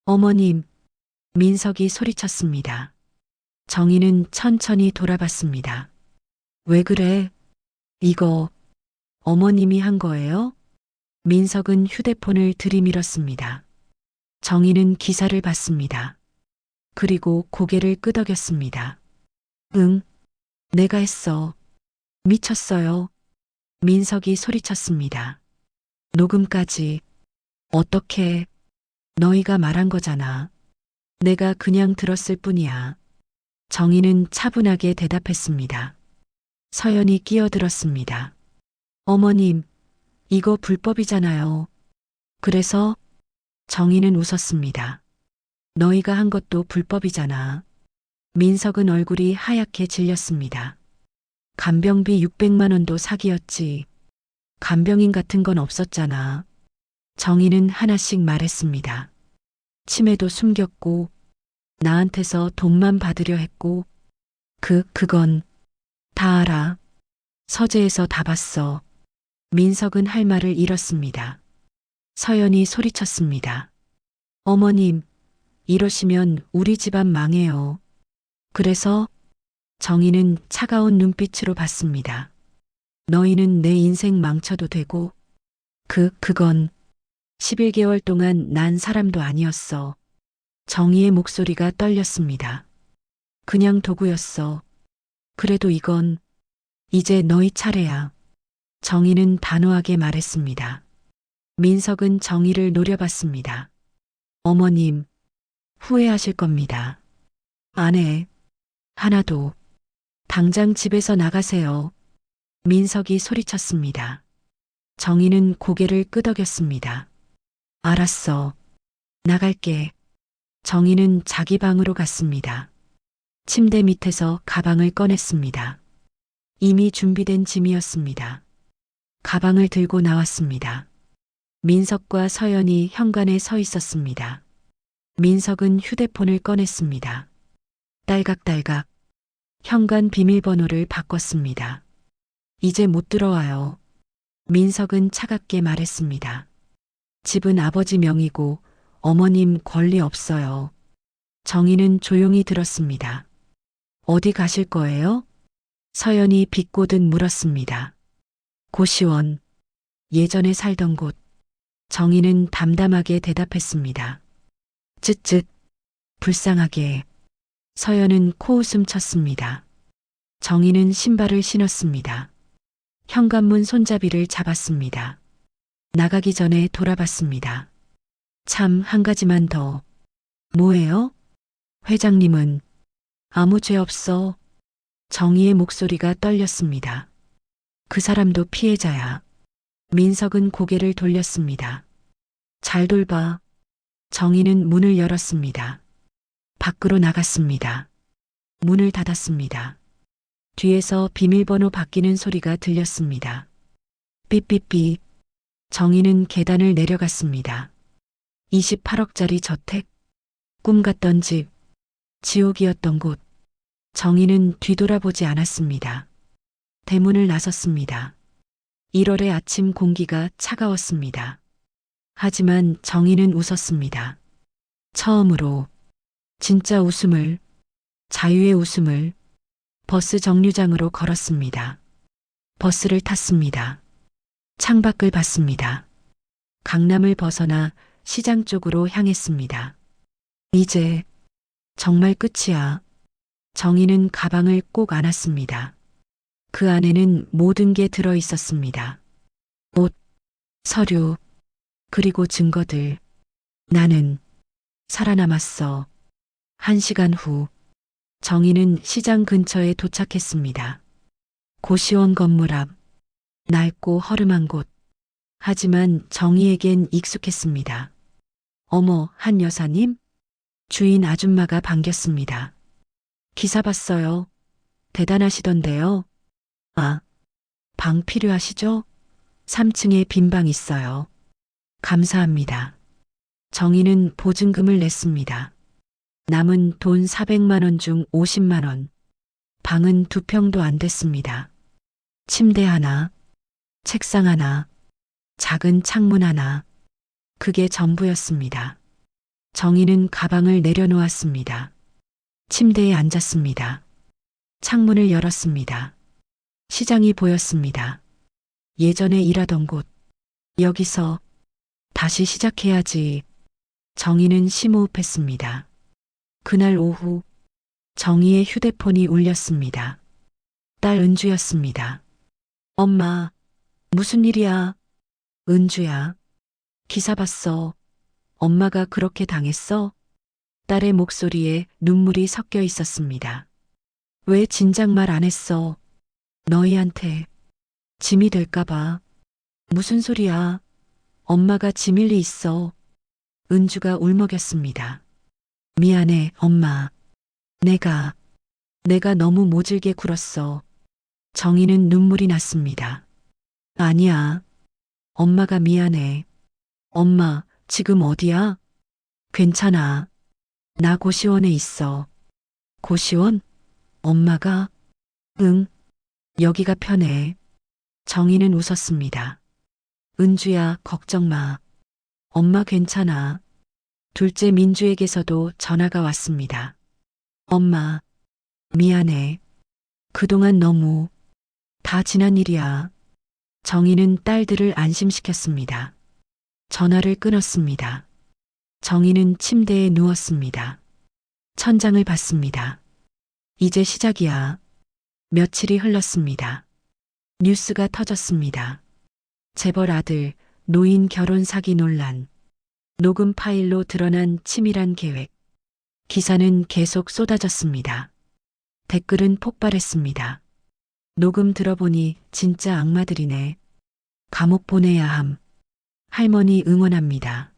어머님, 민석이 소리쳤습니다. 정희는 천천히 돌아봤습니다. 왜 그래? 이거 어머님이 한 거예요? 민석은 휴대폰을 들이밀었습니다. 정희는 기사를 봤습니다. 그리고 고개를 끄덕였습니다. 응, 내가 했어. 미쳤어요. 민석이 소리쳤습니다. 녹음까지. 어떻게? 너희가 말한 거잖아. 내가 그냥 들었을 뿐이야. 정희는 차분하게 대답했습니다. 서연이 끼어들었습니다. 어머님, 이거 불법이잖아요. 그래서? 정희는 웃었습니다. 너희가 한 것도 불법이잖아. 민석은 얼굴이 하얗게 질렸습니다. 간병비 600만 원도 사기였지. 간병인 같은 건 없었잖아. 정희는 하나씩 말했습니다. 치매도 숨겼고, 나한테서 돈만 받으려 했고, 그건 다 알아. 서재에서 다 봤어. 민석은 할 말을 잃었습니다. 서연이 소리쳤습니다. 어머님, 이러시면 우리 집안 망해요. 그래서? 정희는 차가운 눈빛으로 봤습니다. 너희는 내 인생 망쳐도 되고, 그건 11개월 동안 난 사람도 아니었어. 정희의 목소리가 떨렸습니다. 그냥 도구였어. 그래도 이건 이제 너희 차례야. 정희는 단호하게 말했습니다. 민석은 정희를 노려봤습니다. 어머님, 후회하실 겁니다. 안 해. 하나도. 당장 집에서 나가세요. 민석이 소리쳤습니다. 정희는 고개를 끄덕였습니다. 알았어. 나갈게. 정희는 자기 방으로 갔습니다. 침대 밑에서 가방을 꺼냈습니다. 이미 준비된 짐이었습니다. 가방을 들고 나왔습니다. 민석과 서연이 현관에 서 있었습니다. 민석은 휴대폰을 꺼냈습니다. 딸각딸각. 현관 비밀번호를 바꿨습니다. 이제 못 들어와요. 민석은 차갑게 말했습니다. 집은 아버지 명의고 어머님 권리 없어요. 정희는 조용히 들었습니다. 어디 가실 거예요? 서연이 비꼬듯 물었습니다. 고시원. 예전에 살던 곳. 정희는 담담하게 대답했습니다. 쯧쯧. 불쌍하게. 서연은 코웃음 쳤습니다. 정희는 신발을 신었습니다. 현관문 손잡이를 잡았습니다. 나가기 전에 돌아봤습니다. 참, 한 가지만 더. 뭐예요? 회장님은 아무 죄 없어. 정희의 목소리가 떨렸습니다. 그 사람도 피해자야. 민석은 고개를 돌렸습니다. 잘 돌봐. 정희는 문을 열었습니다. 밖으로 나갔습니다. 문을 닫았습니다. 뒤에서 비밀번호 바뀌는 소리가 들렸습니다. 삐삐삐. 정희는 계단을 내려갔습니다. 28억짜리 저택, 꿈 같던 집, 지옥이었던 곳. 정희는 뒤돌아보지 않았습니다. 대문을 나섰습니다. 1월의 아침 공기가 차가웠습니다. 하지만 정희는 웃었습니다. 처음으로 진짜 웃음을, 자유의 웃음을. 버스 정류장으로 걸었습니다. 버스를 탔습니다. 창밖을 봤습니다. 강남을 벗어나 시장 쪽으로 향했습니다. 이제 정말 끝이야. 정희는 가방을 꼭 안았습니다. 그 안에는 모든 게 들어 있었습니다. 옷, 서류, 그리고 증거들. 나는 살아남았어. 1시간 후, 정희는 시장 근처에 도착했습니다. 고시원 건물 앞, 낡고 허름한 곳. 하지만 정희에겐 익숙했습니다. 어머, 한 여사님? 주인 아줌마가 반겼습니다. 기사 봤어요. 대단하시던데요. 아, 방 필요하시죠? 3층에 빈 방 있어요. 감사합니다. 정희는 보증금을 냈습니다. 남은 돈 400만 원 중 50만 원. 방은 2평도 안 됐습니다. 침대 하나, 책상 하나, 작은 창문 하나. 그게 전부였습니다. 정희는 가방을 내려놓았습니다. 침대에 앉았습니다. 창문을 열었습니다. 시장이 보였습니다. 예전에 일하던 곳. 여기서 다시 시작해야지. 정희는 심호흡했습니다. 그날 오후 정희의 휴대폰이 울렸습니다. 딸 은주였습니다. 엄마, 무슨 일이야? 은주야, 기사 봤어. 엄마가 그렇게 당했어? 딸의 목소리에 눈물이 섞여 있었습니다. 왜 진작 말 안 했어? 너희한테 짐이 될까봐. 무슨 소리야? 엄마가 짐일 리 있어. 은주가 울먹였습니다. 미안해, 엄마. 내가 너무 모질게 굴었어. 정희는 눈물이 났습니다. 아니야. 엄마가 미안해. 엄마, 지금 어디야? 괜찮아. 나 고시원에 있어. 고시원? 엄마가? 응. 여기가 편해. 정희는 웃었습니다. 은주야, 걱정 마. 엄마 괜찮아. 둘째 민주에게서도 전화가 왔습니다. 엄마, 미안해. 그동안 너무 다 지난 일이야. 정희는 딸들을 안심시켰습니다. 전화를 끊었습니다. 정희는 침대에 누웠습니다. 천장을 봤습니다. 이제 시작이야. 며칠이 흘렀습니다. 뉴스가 터졌습니다. 재벌 아들, 노인 결혼 사기 논란. 녹음 파일로 드러난 치밀한 계획. 기사는 계속 쏟아졌습니다. 댓글은 폭발했습니다. 녹음 들어보니 진짜 악마들이네. 감옥 보내야 함. 할머니 응원합니다.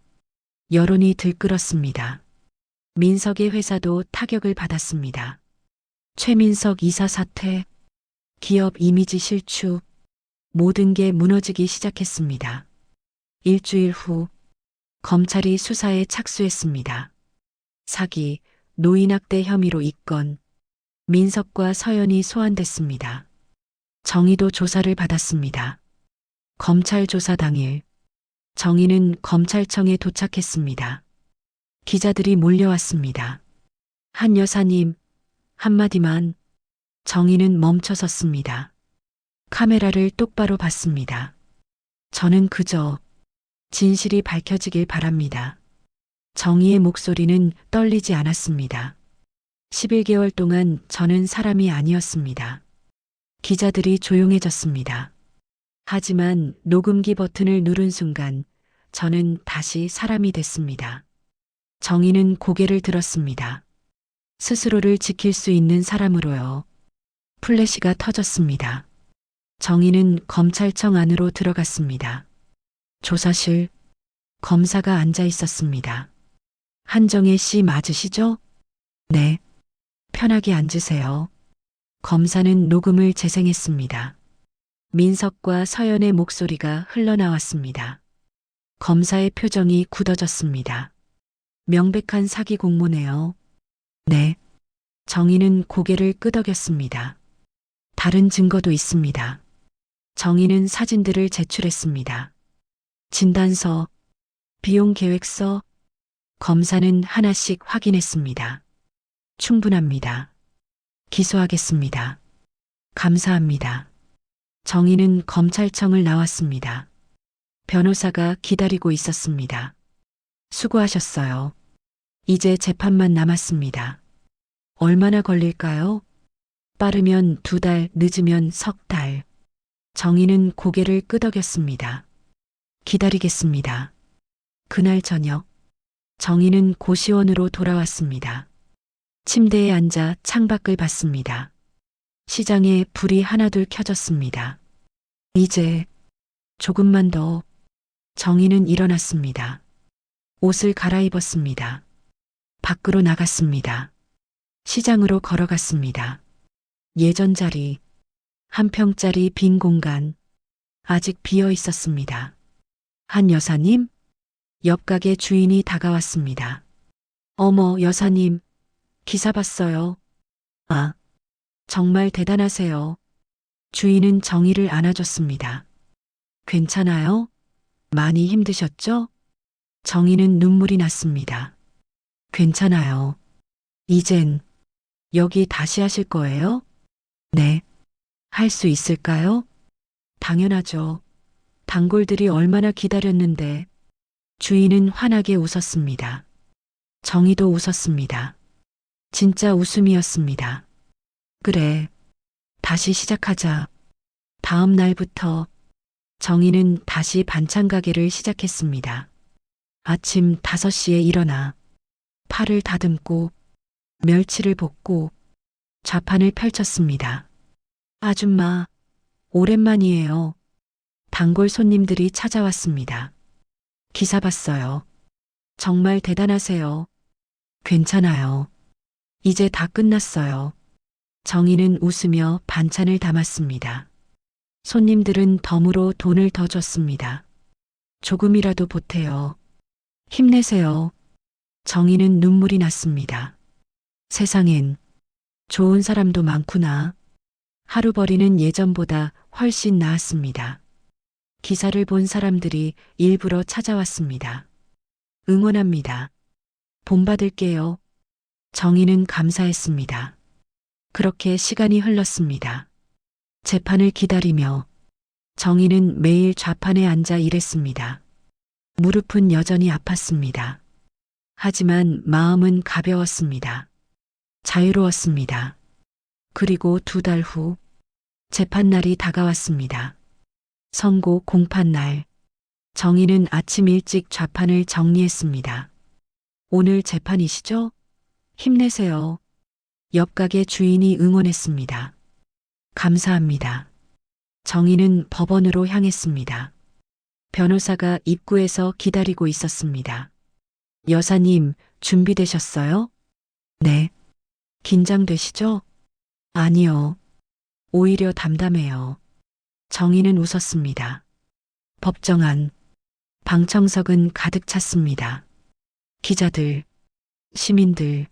여론이 들끓었습니다. 민석의 회사도 타격을 받았습니다. 최민석 이사 사퇴, 기업 이미지 실추, 모든 게 무너지기 시작했습니다. 일주일 후, 검찰이 수사에 착수했습니다. 사기, 노인학대 혐의로 입건, 민석과 서연이 소환됐습니다. 정희도 조사를 받았습니다. 검찰 조사 당일, 정희는 검찰청에 도착했습니다. 기자들이 몰려왔습니다. 한 여사님, 한마디만. 정희는 멈춰섰습니다. 카메라를 똑바로 봤습니다. 저는 그저 진실이 밝혀지길 바랍니다. 정희의 목소리는 떨리지 않았습니다. 11개월 동안 저는 사람이 아니었습니다. 기자들이 조용해졌습니다. 하지만 녹음기 버튼을 누른 순간 저는 다시 사람이 됐습니다. 정희는 고개를 들었습니다. 스스로를 지킬 수 있는 사람으로요. 플래시가 터졌습니다. 정희는 검찰청 안으로 들어갔습니다. 조사실, 검사가 앉아 있었습니다. 한정혜 씨 맞으시죠? 네. 편하게 앉으세요. 검사는 녹음을 재생했습니다. 민석과 서연의 목소리가 흘러나왔습니다. 검사의 표정이 굳어졌습니다. 명백한 사기 공모네요. 네. 정희는 고개를 끄덕였습니다. 다른 증거도 있습니다. 정희는 사진들을 제출했습니다. 진단서, 비용 계획서, 검사는 하나씩 확인했습니다. 충분합니다. 기소하겠습니다. 감사합니다. 정희는 검찰청을 나왔습니다. 변호사가 기다리고 있었습니다. 수고하셨어요. 이제 재판만 남았습니다. 얼마나 걸릴까요? 빠르면 2달, 늦으면 석 달. 정희는 고개를 끄덕였습니다. 기다리겠습니다. 그날 저녁, 정희는 고시원으로 돌아왔습니다. 침대에 앉아 창밖을 봤습니다. 시장에 불이 하나둘 켜졌습니다. 이제 조금만 더. 정희는 일어났습니다. 옷을 갈아입었습니다. 밖으로 나갔습니다. 시장으로 걸어갔습니다. 예전 자리, 한 평짜리 빈 공간, 아직 비어 있었습니다. 한 여사님? 옆 가게 주인이 다가왔습니다. 어머, 여사님, 기사 봤어요. 아, 정말 대단하세요. 주인은 정희를 안아줬습니다. 괜찮아요? 많이 힘드셨죠? 정희는 눈물이 났습니다. 괜찮아요. 이젠 여기 다시 하실 거예요? 네. 할 수 있을까요? 당연하죠. 단골들이 얼마나 기다렸는데. 주인은 환하게 웃었습니다. 정희도 웃었습니다. 진짜 웃음이었습니다. 그래. 다시 시작하자. 다음 날부터 정희는 다시 반찬 가게를 시작했습니다. 아침 5시에 일어나 팔을 다듬고 멸치를 볶고 좌판을 펼쳤습니다. 아줌마, 오랜만이에요. 단골 손님들이 찾아왔습니다. 기사 봤어요. 정말 대단하세요. 괜찮아요. 이제 다 끝났어요. 정희는 웃으며 반찬을 담았습니다. 손님들은 덤으로 돈을 더 줬습니다. 조금이라도 보태요. 힘내세요. 정희는 눈물이 났습니다. 세상엔 좋은 사람도 많구나. 하루벌이는 예전보다 훨씬 나았습니다. 기사를 본 사람들이 일부러 찾아왔습니다. 응원합니다. 본받을게요. 정희는 감사했습니다. 그렇게 시간이 흘렀습니다. 재판을 기다리며 정희는 매일 좌판에 앉아 일했습니다. 무릎은 여전히 아팠습니다. 하지만 마음은 가벼웠습니다. 자유로웠습니다. 그리고 2달 후 재판날이 다가왔습니다. 선고 공판날, 정희는 아침 일찍 좌판을 정리했습니다. 오늘 재판이시죠? 힘내세요. 옆 가게 주인이 응원했습니다. 감사합니다. 정희는 법원으로 향했습니다. 변호사가 입구에서 기다리고 있었습니다. 여사님, 준비되셨어요? 네. 긴장되시죠? 아니요. 오히려 담담해요. 정희는 웃었습니다. 법정 안, 방청석은 가득 찼습니다. 기자들, 시민들,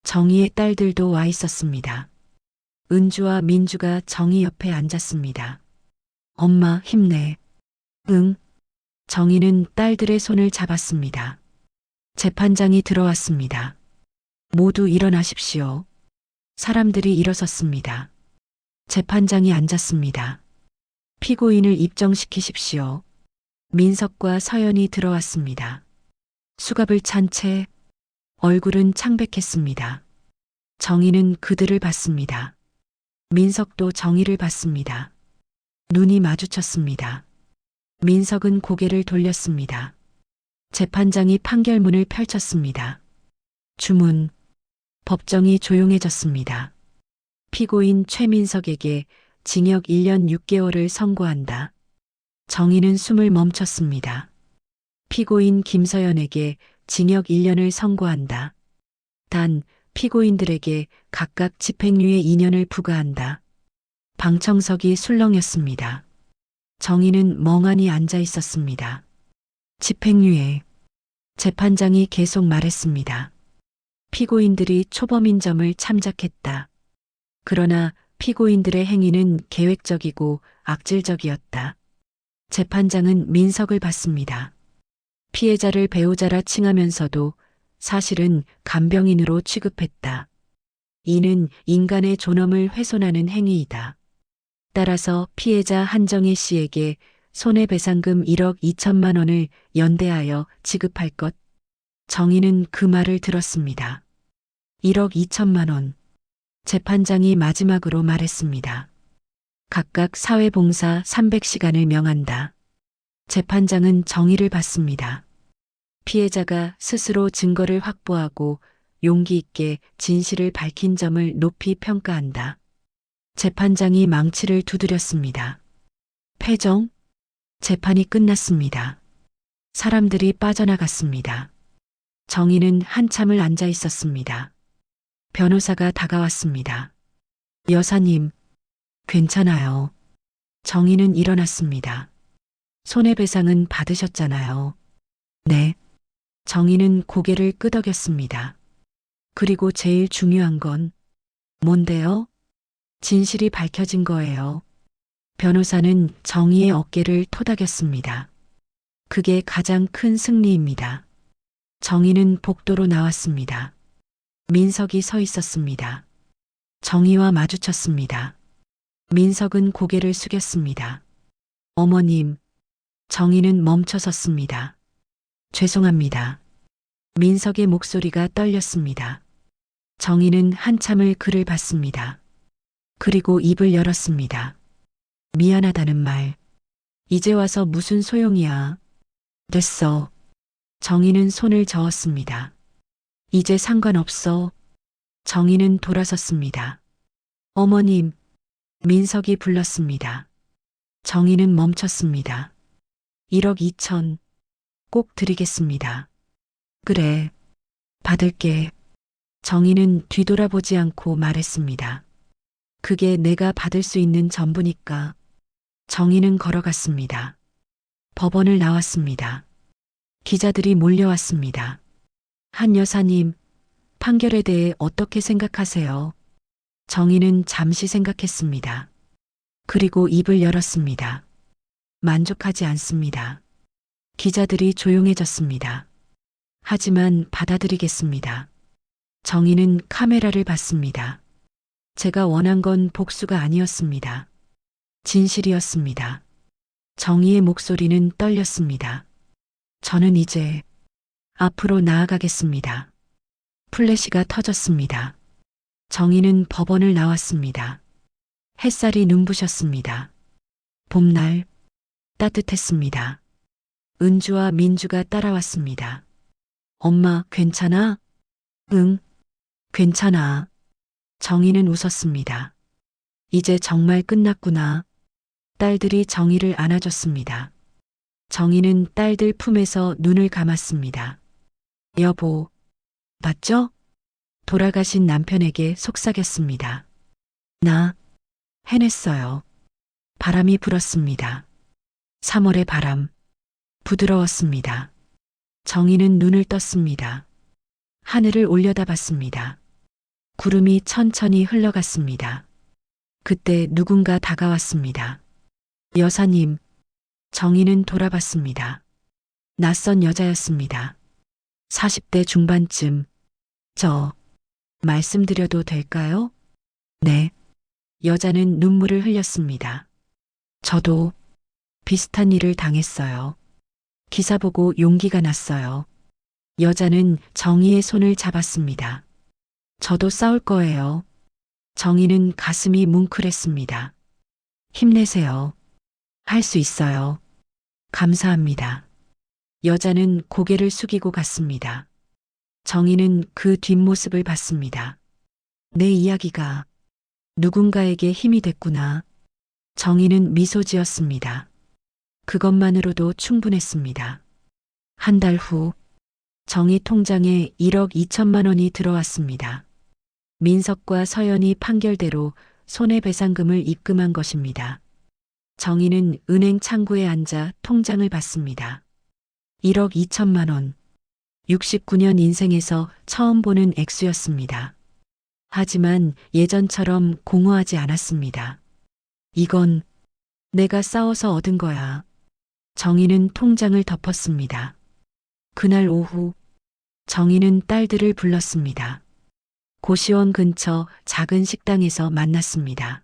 정희의 딸들도 와 있었습니다. 은주와 민주가 정희 옆에 앉았습니다. 엄마, 힘내. 응. 정희는 딸들의 손을 잡았습니다. 재판장이 들어왔습니다. 모두 일어나십시오. 사람들이 일어섰습니다. 재판장이 앉았습니다. 피고인을 입정시키십시오. 민석과 서연이 들어왔습니다. 수갑을 찬 채 얼굴은 창백했습니다. 정희는 그들을 봤습니다. 민석도 정희를 봤습니다. 눈이 마주쳤습니다. 민석은 고개를 돌렸습니다. 재판장이 판결문을 펼쳤습니다. 주문. 법정이 조용해졌습니다. 피고인 최민석에게 징역 1년 6개월을 선고한다. 정희는 숨을 멈췄습니다. 피고인 김서연에게 징역 1년을 선고한다. 단, 피고인들에게 각각 집행유예 2년을 부과한다. 방청석이 술렁였습니다. 정희는 멍하니 앉아 있었습니다. 집행유예. 재판장이 계속 말했습니다. 피고인들이 초범인 점을 참작했다. 그러나 피고인들의 행위는 계획적이고 악질적이었다. 재판장은 민석을 받습니다. 피해자를 배우자라 칭하면서도 사실은 간병인으로 취급했다. 이는 인간의 존엄을 훼손하는 행위이다. 따라서 피해자 한정희 씨에게 손해배상금 1억 2천만 원을 연대하여 지급할 것. 정희는 그 말을 들었습니다. 1억 2천만 원. 재판장이 마지막으로 말했습니다. 각각 사회봉사 300시간을 명한다. 재판장은 정의를 받습니다. 피해자가 스스로 증거를 확보하고 용기 있게 진실을 밝힌 점을 높이 평가한다. 재판장이 망치를 두드렸습니다. 패정? 재판이 끝났습니다. 사람들이 빠져나갔습니다. 정희는 한참을 앉아 있었습니다. 변호사가 다가왔습니다. 여사님, 괜찮아요. 정희는 일어났습니다. 손해배상은 받으셨잖아요. 네. 정희는 고개를 끄덕였습니다. 그리고 제일 중요한 건 뭔데요? 진실이 밝혀진 거예요. 변호사는 정희의 어깨를 토닥였습니다. 그게 가장 큰 승리입니다. 정희는 복도로 나왔습니다. 민석이 서 있었습니다. 정희와 마주쳤습니다. 민석은 고개를 숙였습니다. 어머님, 정희는 멈춰 섰습니다. 죄송합니다. 민석의 목소리가 떨렸습니다. 정희는 한참을 그를 봤습니다. 그리고 입을 열었습니다. 미안하다는 말. 이제 와서 무슨 소용이야. 됐어. 정희는 손을 저었습니다. 이제 상관없어. 정희는 돌아섰습니다. 어머님, 민석이 불렀습니다. 정희는 멈췄습니다. 1억 2천. 꼭 드리겠습니다. 그래. 받을게. 정희는 뒤돌아보지 않고 말했습니다. 그게 내가 받을 수 있는 전부니까. 정희는 걸어갔습니다. 법원을 나왔습니다. 기자들이 몰려왔습니다. 한 여사님, 판결에 대해 어떻게 생각하세요? 정희는 잠시 생각했습니다. 그리고 입을 열었습니다. 만족하지 않습니다. 기자들이 조용해졌습니다. 하지만 받아들이겠습니다. 정희는 카메라를 봤습니다. 제가 원한 건 복수가 아니었습니다. 진실이었습니다. 정희의 목소리는 떨렸습니다. 저는 이제 앞으로 나아가겠습니다. 플래시가 터졌습니다. 정희는 법원을 나왔습니다. 햇살이 눈부셨습니다. 봄날 따뜻했습니다. 은주와 민주가 따라왔습니다. 엄마, 괜찮아? 응, 괜찮아. 정희는 웃었습니다. 이제 정말 끝났구나. 딸들이 정희를 안아줬습니다. 정희는 딸들 품에서 눈을 감았습니다. 여보, 맞죠? 돌아가신 남편에게 속삭였습니다. 나 해냈어요. 바람이 불었습니다. 3월의 바람. 부드러웠습니다. 정희는 눈을 떴습니다. 하늘을 올려다봤습니다. 구름이 천천히 흘러갔습니다. 그때 누군가 다가왔습니다. 여사님. 정희는 돌아봤습니다. 낯선 여자였습니다. 40대 중반쯤. 저 말씀드려도 될까요? 네. 여자는 눈물을 흘렸습니다. 저도 비슷한 일을 당했어요. 기사 보고 용기가 났어요. 여자는 정희의 손을 잡았습니다. 저도 싸울 거예요. 정희는 가슴이 뭉클했습니다. 힘내세요. 할 수 있어요. 감사합니다. 여자는 고개를 숙이고 갔습니다. 정희는 그 뒷모습을 봤습니다. 내 이야기가 누군가에게 힘이 됐구나. 정희는 미소 지었습니다. 그것만으로도 충분했습니다. 한 달 후, 정희 통장에 1억 2천만 원이 들어왔습니다. 민석과 서연이 판결대로 손해배상금을 입금한 것입니다. 정희는 은행 창구에 앉아 통장을 봤습니다. 1억 2천만 원. 69년 인생에서 처음 보는 액수였습니다. 하지만 예전처럼 공허하지 않았습니다. 이건 내가 싸워서 얻은 거야. 정희는 통장을 덮었습니다. 그날 오후 정희는 딸들을 불렀습니다. 고시원 근처 작은 식당에서 만났습니다.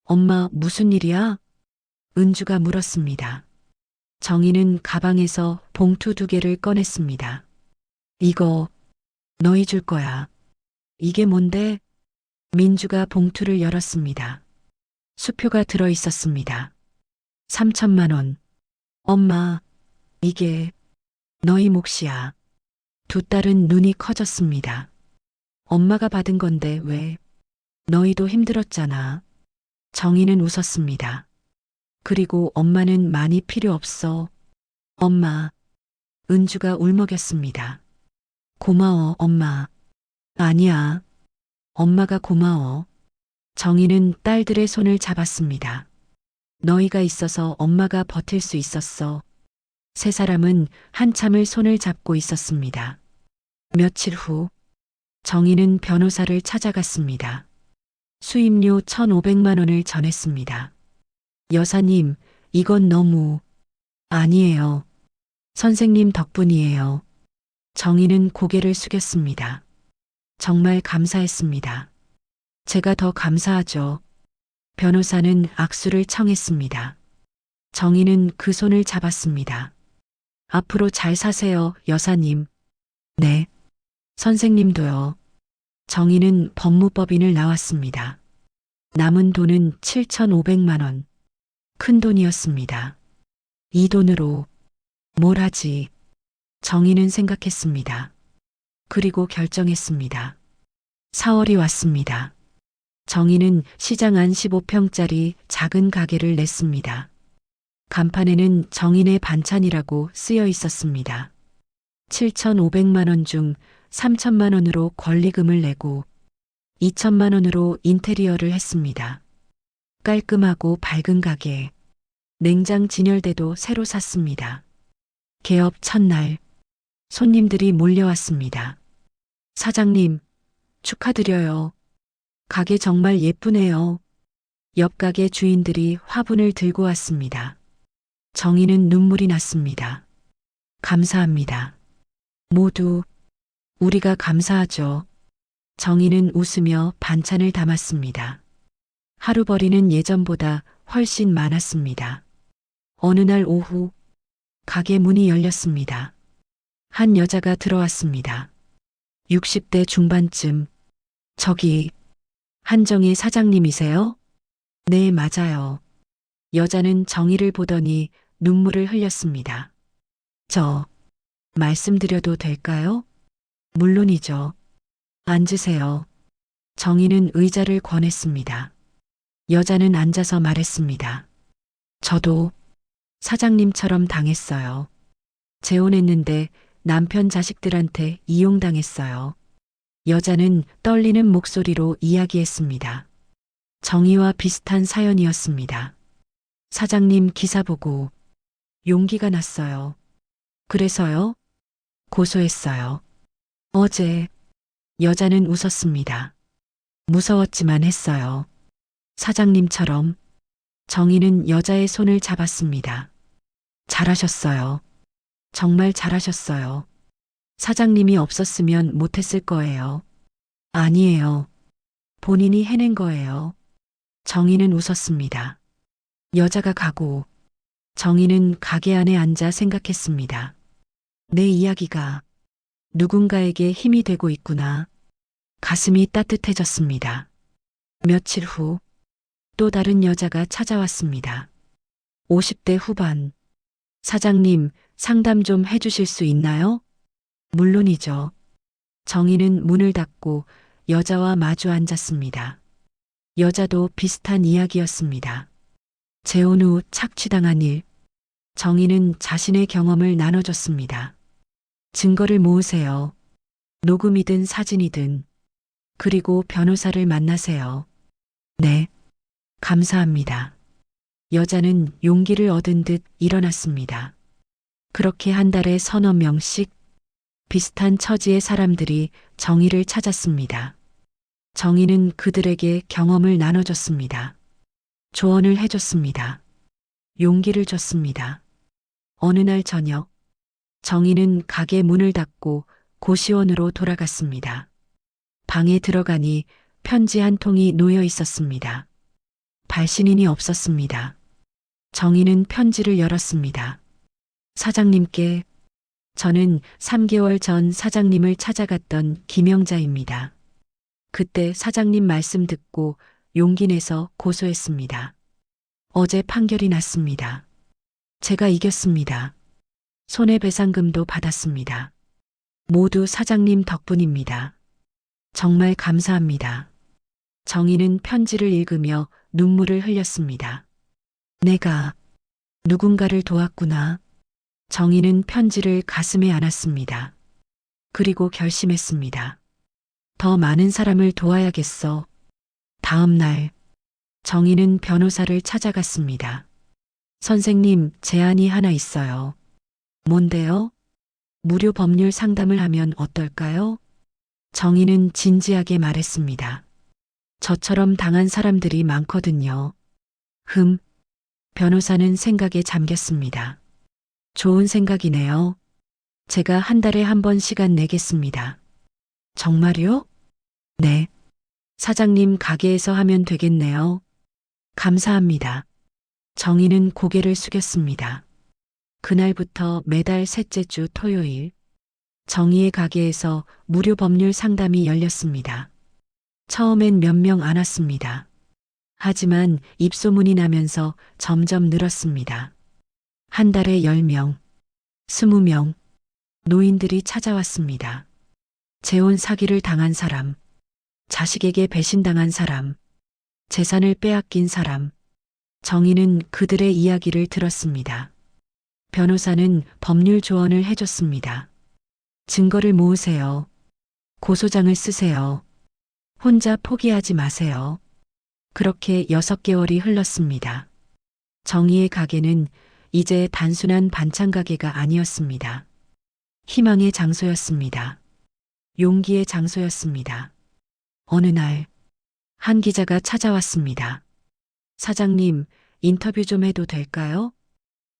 엄마, 무슨 일이야? 은주가 물었습니다. 정희는 가방에서 봉투 2개를 꺼냈습니다. 이거 너희 줄 거야. 이게 뭔데? 민주가 봉투를 열었습니다. 수표가 들어 있었습니다. 3천만 원. 엄마, 이게 너희 몫이야. 두 딸은 눈이 커졌습니다. 엄마가 받은 건데 왜? 너희도 힘들었잖아. 정희는 웃었습니다. 그리고 엄마는 많이 필요 없어. 엄마. 은주가 울먹였습니다. 고마워, 엄마. 아니야. 엄마가 고마워. 정희는 딸들의 손을 잡았습니다. 너희가 있어서 엄마가 버틸 수 있었어. 세 사람은 한참을 손을 잡고 있었습니다. 며칠 후 정희는 변호사를 찾아갔습니다. 수임료 1,500만 원을 전했습니다. 여사님, 이건 너무... 아니에요. 선생님 덕분이에요. 정희는 고개를 숙였습니다. 정말 감사했습니다. 제가 더 감사하죠. 변호사는 악수를 청했습니다. 정희는 그 손을 잡았습니다. 앞으로 잘 사세요, 여사님. 네. 선생님도요. 정희는 법무법인을 나왔습니다. 남은 돈은 7,500만 원. 큰 돈이었습니다. 이 돈으로 뭘 하지? 정희는 생각했습니다. 그리고 결정했습니다. 4월이 왔습니다. 정희는 시장 안 15평짜리 작은 가게를 냈습니다. 간판에는 정인의 반찬이라고 쓰여 있었습니다. 7,500만 원 중 3천만 원으로 권리금을 내고 2천만 원으로 인테리어를 했습니다. 깔끔하고 밝은 가게. 냉장 진열대도 새로 샀습니다. 개업 첫날 손님들이 몰려왔습니다. 사장님, 축하드려요. 가게 정말 예쁘네요. 옆 가게 주인들이 화분을 들고 왔습니다. 정희는 눈물이 났습니다. 감사합니다. 모두 우리가 감사하죠. 정희는 웃으며 반찬을 담았습니다. 하루벌이는 예전보다 훨씬 많았습니다. 어느 날 오후 가게 문이 열렸습니다. 한 여자가 들어왔습니다. 60대 중반쯤. 저기 한정희 사장님이세요? 네, 맞아요. 여자는 정희를 보더니 눈물을 흘렸습니다. 저 말씀드려도 될까요? 물론이죠. 앉으세요. 정희는 의자를 권했습니다. 여자는 앉아서 말했습니다. 저도 사장님처럼 당했어요. 재혼했는데 남편 자식들한테 이용당했어요. 여자는 떨리는 목소리로 이야기했습니다. 정희와 비슷한 사연이었습니다. 사장님 기사 보고 용기가 났어요. 그래서요? 고소했어요. 어제. 여자는 웃었습니다. 무서웠지만 했어요. 사장님처럼. 정희는 여자의 손을 잡았습니다. 잘하셨어요. 정말 잘하셨어요. 사장님이 없었으면 못했을 거예요. 아니에요. 본인이 해낸 거예요. 정희는 웃었습니다. 여자가 가고 정희는 가게 안에 앉아 생각했습니다. 내 이야기가 누군가에게 힘이 되고 있구나. 가슴이 따뜻해졌습니다. 며칠 후 또 다른 여자가 찾아왔습니다. 50대 후반. 사장님, 상담 좀 해주실 수 있나요? 물론이죠. 정희는 문을 닫고 여자와 마주 앉았습니다. 여자도 비슷한 이야기였습니다. 재혼 후 착취당한 일. 정희는 자신의 경험을 나눠줬습니다. 증거를 모으세요. 녹음이든 사진이든. 그리고 변호사를 만나세요. 네. 감사합니다. 여자는 용기를 얻은 듯 일어났습니다. 그렇게 한 달에 서너 명씩 비슷한 처지의 사람들이 정희를 찾았습니다. 정희는 그들에게 경험을 나눠줬습니다. 조언을 해줬습니다. 용기를 줬습니다. 어느 날 저녁, 정희는 가게 문을 닫고 고시원으로 돌아갔습니다. 방에 들어가니 편지 한 통이 놓여 있었습니다. 발신인이 없었습니다. 정희는 편지를 열었습니다. 사장님께, 저는 3개월 전 사장님을 찾아갔던 김영자입니다. 그때 사장님 말씀 듣고 용기 내서 고소했습니다. 어제 판결이 났습니다. 제가 이겼습니다. 손해배상금도 받았습니다. 모두 사장님 덕분입니다. 정말 감사합니다. 정희는 편지를 읽으며 눈물을 흘렸습니다. 내가 누군가를 도왔구나. 정희는 편지를 가슴에 안았습니다. 그리고 결심했습니다. 더 많은 사람을 도와야겠어. 다음 날, 정희는 변호사를 찾아갔습니다. 선생님, 제안이 하나 있어요. 뭔데요? 무료 법률 상담을 하면 어떨까요? 정희는 진지하게 말했습니다. 저처럼 당한 사람들이 많거든요. 변호사는 생각에 잠겼습니다. 좋은 생각이네요. 제가 한 달에 한 번 시간 내겠습니다. 정말요? 네. 사장님 가게에서 하면 되겠네요. 감사합니다. 정희는 고개를 숙였습니다. 그날부터 매달 셋째 주 토요일, 정희의 가게에서 무료 법률 상담이 열렸습니다. 처음엔 몇 명 안 왔습니다. 하지만 입소문이 나면서 점점 늘었습니다. 한 달에 10명, 20명, 노인들이 찾아왔습니다. 재혼 사기를 당한 사람, 자식에게 배신당한 사람, 재산을 빼앗긴 사람, 정희는 그들의 이야기를 들었습니다. 변호사는 법률 조언을 해줬습니다. 증거를 모으세요. 고소장을 쓰세요. 혼자 포기하지 마세요. 그렇게 6개월이 흘렀습니다. 정희의 가게는 이제 단순한 반찬 가게가 아니었습니다. 희망의 장소였습니다. 용기의 장소였습니다. 어느 날, 한 기자가 찾아왔습니다. 사장님, 인터뷰 좀 해도 될까요?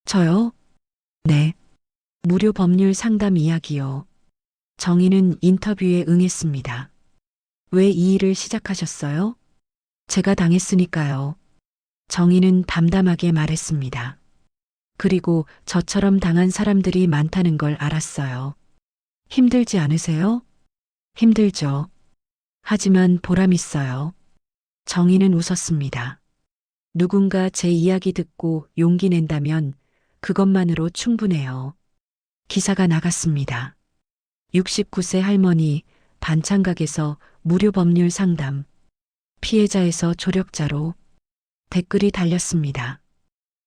저요? 네. 무료 법률 상담 이야기요. 정희는 인터뷰에 응했습니다. 왜 이 일을 시작하셨어요? 제가 당했으니까요. 정희는 담담하게 말했습니다. 그리고 저처럼 당한 사람들이 많다는 걸 알았어요. 힘들지 않으세요? 힘들죠. 하지만 보람 있어요. 정희는 웃었습니다. 누군가 제 이야기 듣고 용기 낸다면 그것만으로 충분해요. 기사가 나갔습니다. 69세 할머니 반찬가게에서 무료 법률 상담, 피해자에서 조력자로 댓글이 달렸습니다.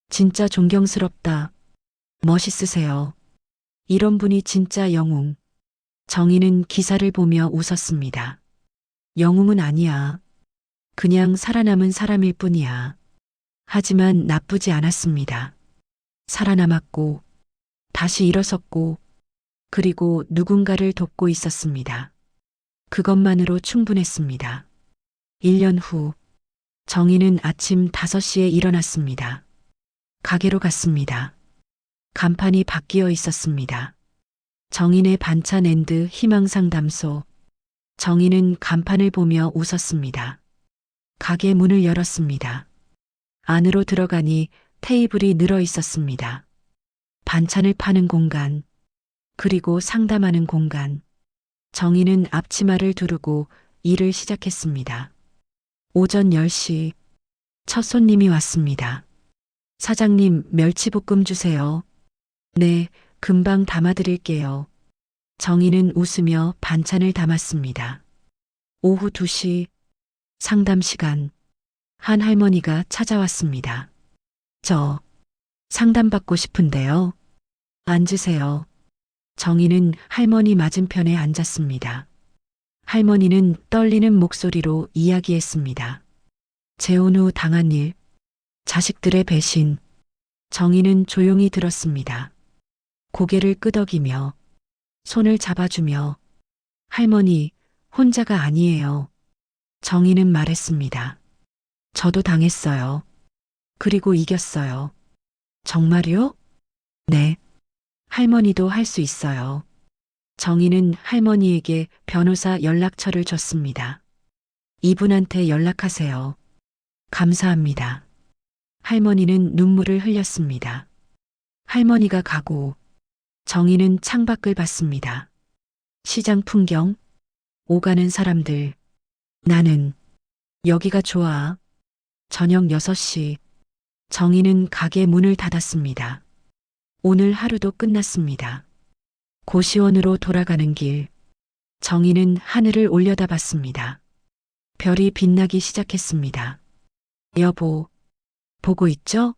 진짜 존경스럽다. 멋있으세요. 이런 분이 진짜 영웅. 정희는 기사를 보며 웃었습니다. 영웅은 아니야. 그냥 살아남은 사람일 뿐이야. 하지만 나쁘지 않았습니다. 살아남았고, 다시 일어섰고, 그리고 누군가를 돕고 있었습니다. 그것만으로 충분했습니다. 1년 후, 정희는 아침 5시에 일어났습니다. 가게로 갔습니다. 간판이 바뀌어 있었습니다. 정인의 반찬 앤드 희망상담소. 정희는 간판을 보며 웃었습니다. 가게 문을 열었습니다. 안으로 들어가니 테이블이 늘어 있었습니다. 반찬을 파는 공간, 그리고 상담하는 공간. 정희는 앞치마를 두르고 일을 시작했습니다. 오전 10시, 첫 손님이 왔습니다. 사장님, 멸치볶음 주세요. 네, 금방 담아드릴게요. 정희는 웃으며 반찬을 담았습니다. 오후 2시, 상담 시간. 한 할머니가 찾아왔습니다. 저 상담받고 싶은데요. 앉으세요. 정희는 할머니 맞은편에 앉았습니다. 할머니는 떨리는 목소리로 이야기했습니다. 재혼 후 당한 일, 자식들의 배신. 정희는 조용히 들었습니다. 고개를 끄덕이며 손을 잡아주며 할머니, 혼자가 아니에요. 정희는 말했습니다. 저도 당했어요. 그리고 이겼어요. 정말요? 네. 할머니도 할 수 있어요. 정희는 할머니에게 변호사 연락처를 줬습니다. 이분한테 연락하세요. 감사합니다. 할머니는 눈물을 흘렸습니다. 할머니가 가고 정희는 창밖을 봤습니다. 시장 풍경, 오가는 사람들. 나는 여기가 좋아. 저녁 6시. 정희는 가게 문을 닫았습니다. 오늘 하루도 끝났습니다. 고시원으로 돌아가는 길. 정희는 하늘을 올려다봤습니다. 별이 빛나기 시작했습니다. 여보, 보고 있죠?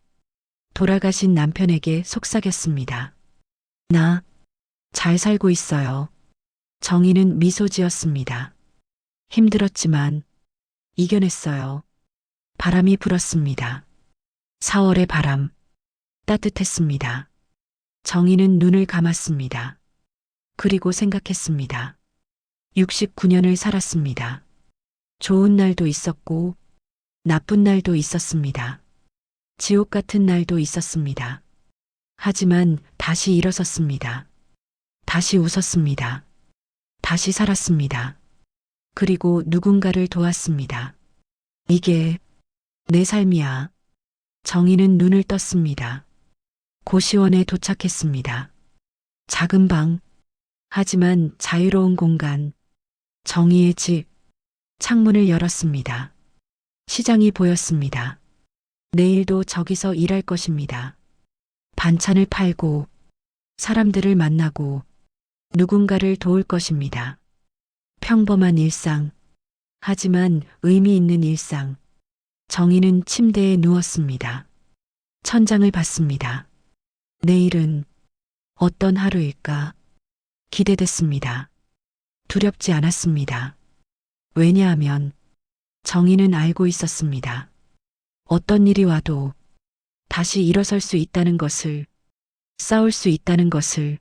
돌아가신 남편에게 속삭였습니다. 나 잘 살고 있어요. 정희는 미소 지었습니다. 힘들었지만 이겨냈어요. 바람이 불었습니다. 4월의 바람, 따뜻했습니다. 정희는 눈을 감았습니다. 그리고 생각했습니다. 69년을 살았습니다. 좋은 날도 있었고, 나쁜 날도 있었습니다. 지옥 같은 날도 있었습니다. 하지만 다시 일어섰습니다. 다시 웃었습니다. 다시 살았습니다. 그리고 누군가를 도왔습니다. 이게 내 삶이야. 정희는 눈을 떴습니다. 고시원에 도착했습니다. 작은 방, 하지만 자유로운 공간. 정희의 집, 창문을 열었습니다. 시장이 보였습니다. 내일도 저기서 일할 것입니다. 반찬을 팔고, 사람들을 만나고, 누군가를 도울 것입니다. 평범한 일상, 하지만 의미 있는 일상. 정희는 침대에 누웠습니다. 천장을 봤습니다. 내일은 어떤 하루일까? 기대됐습니다. 두렵지 않았습니다. 왜냐하면 정희는 알고 있었습니다. 어떤 일이 와도 다시 일어설 수 있다는 것을, 싸울 수 있다는 것을,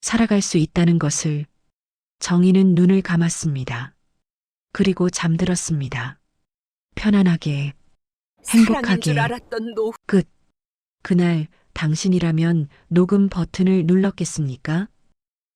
살아갈 수 있다는 것을. 정희는 눈을 감았습니다. 그리고 잠들었습니다. 편안하게, 사랑인 줄 행복하게. 알았던 노후. 끝. 그날 당신이라면 녹음 버튼을 눌렀겠습니까?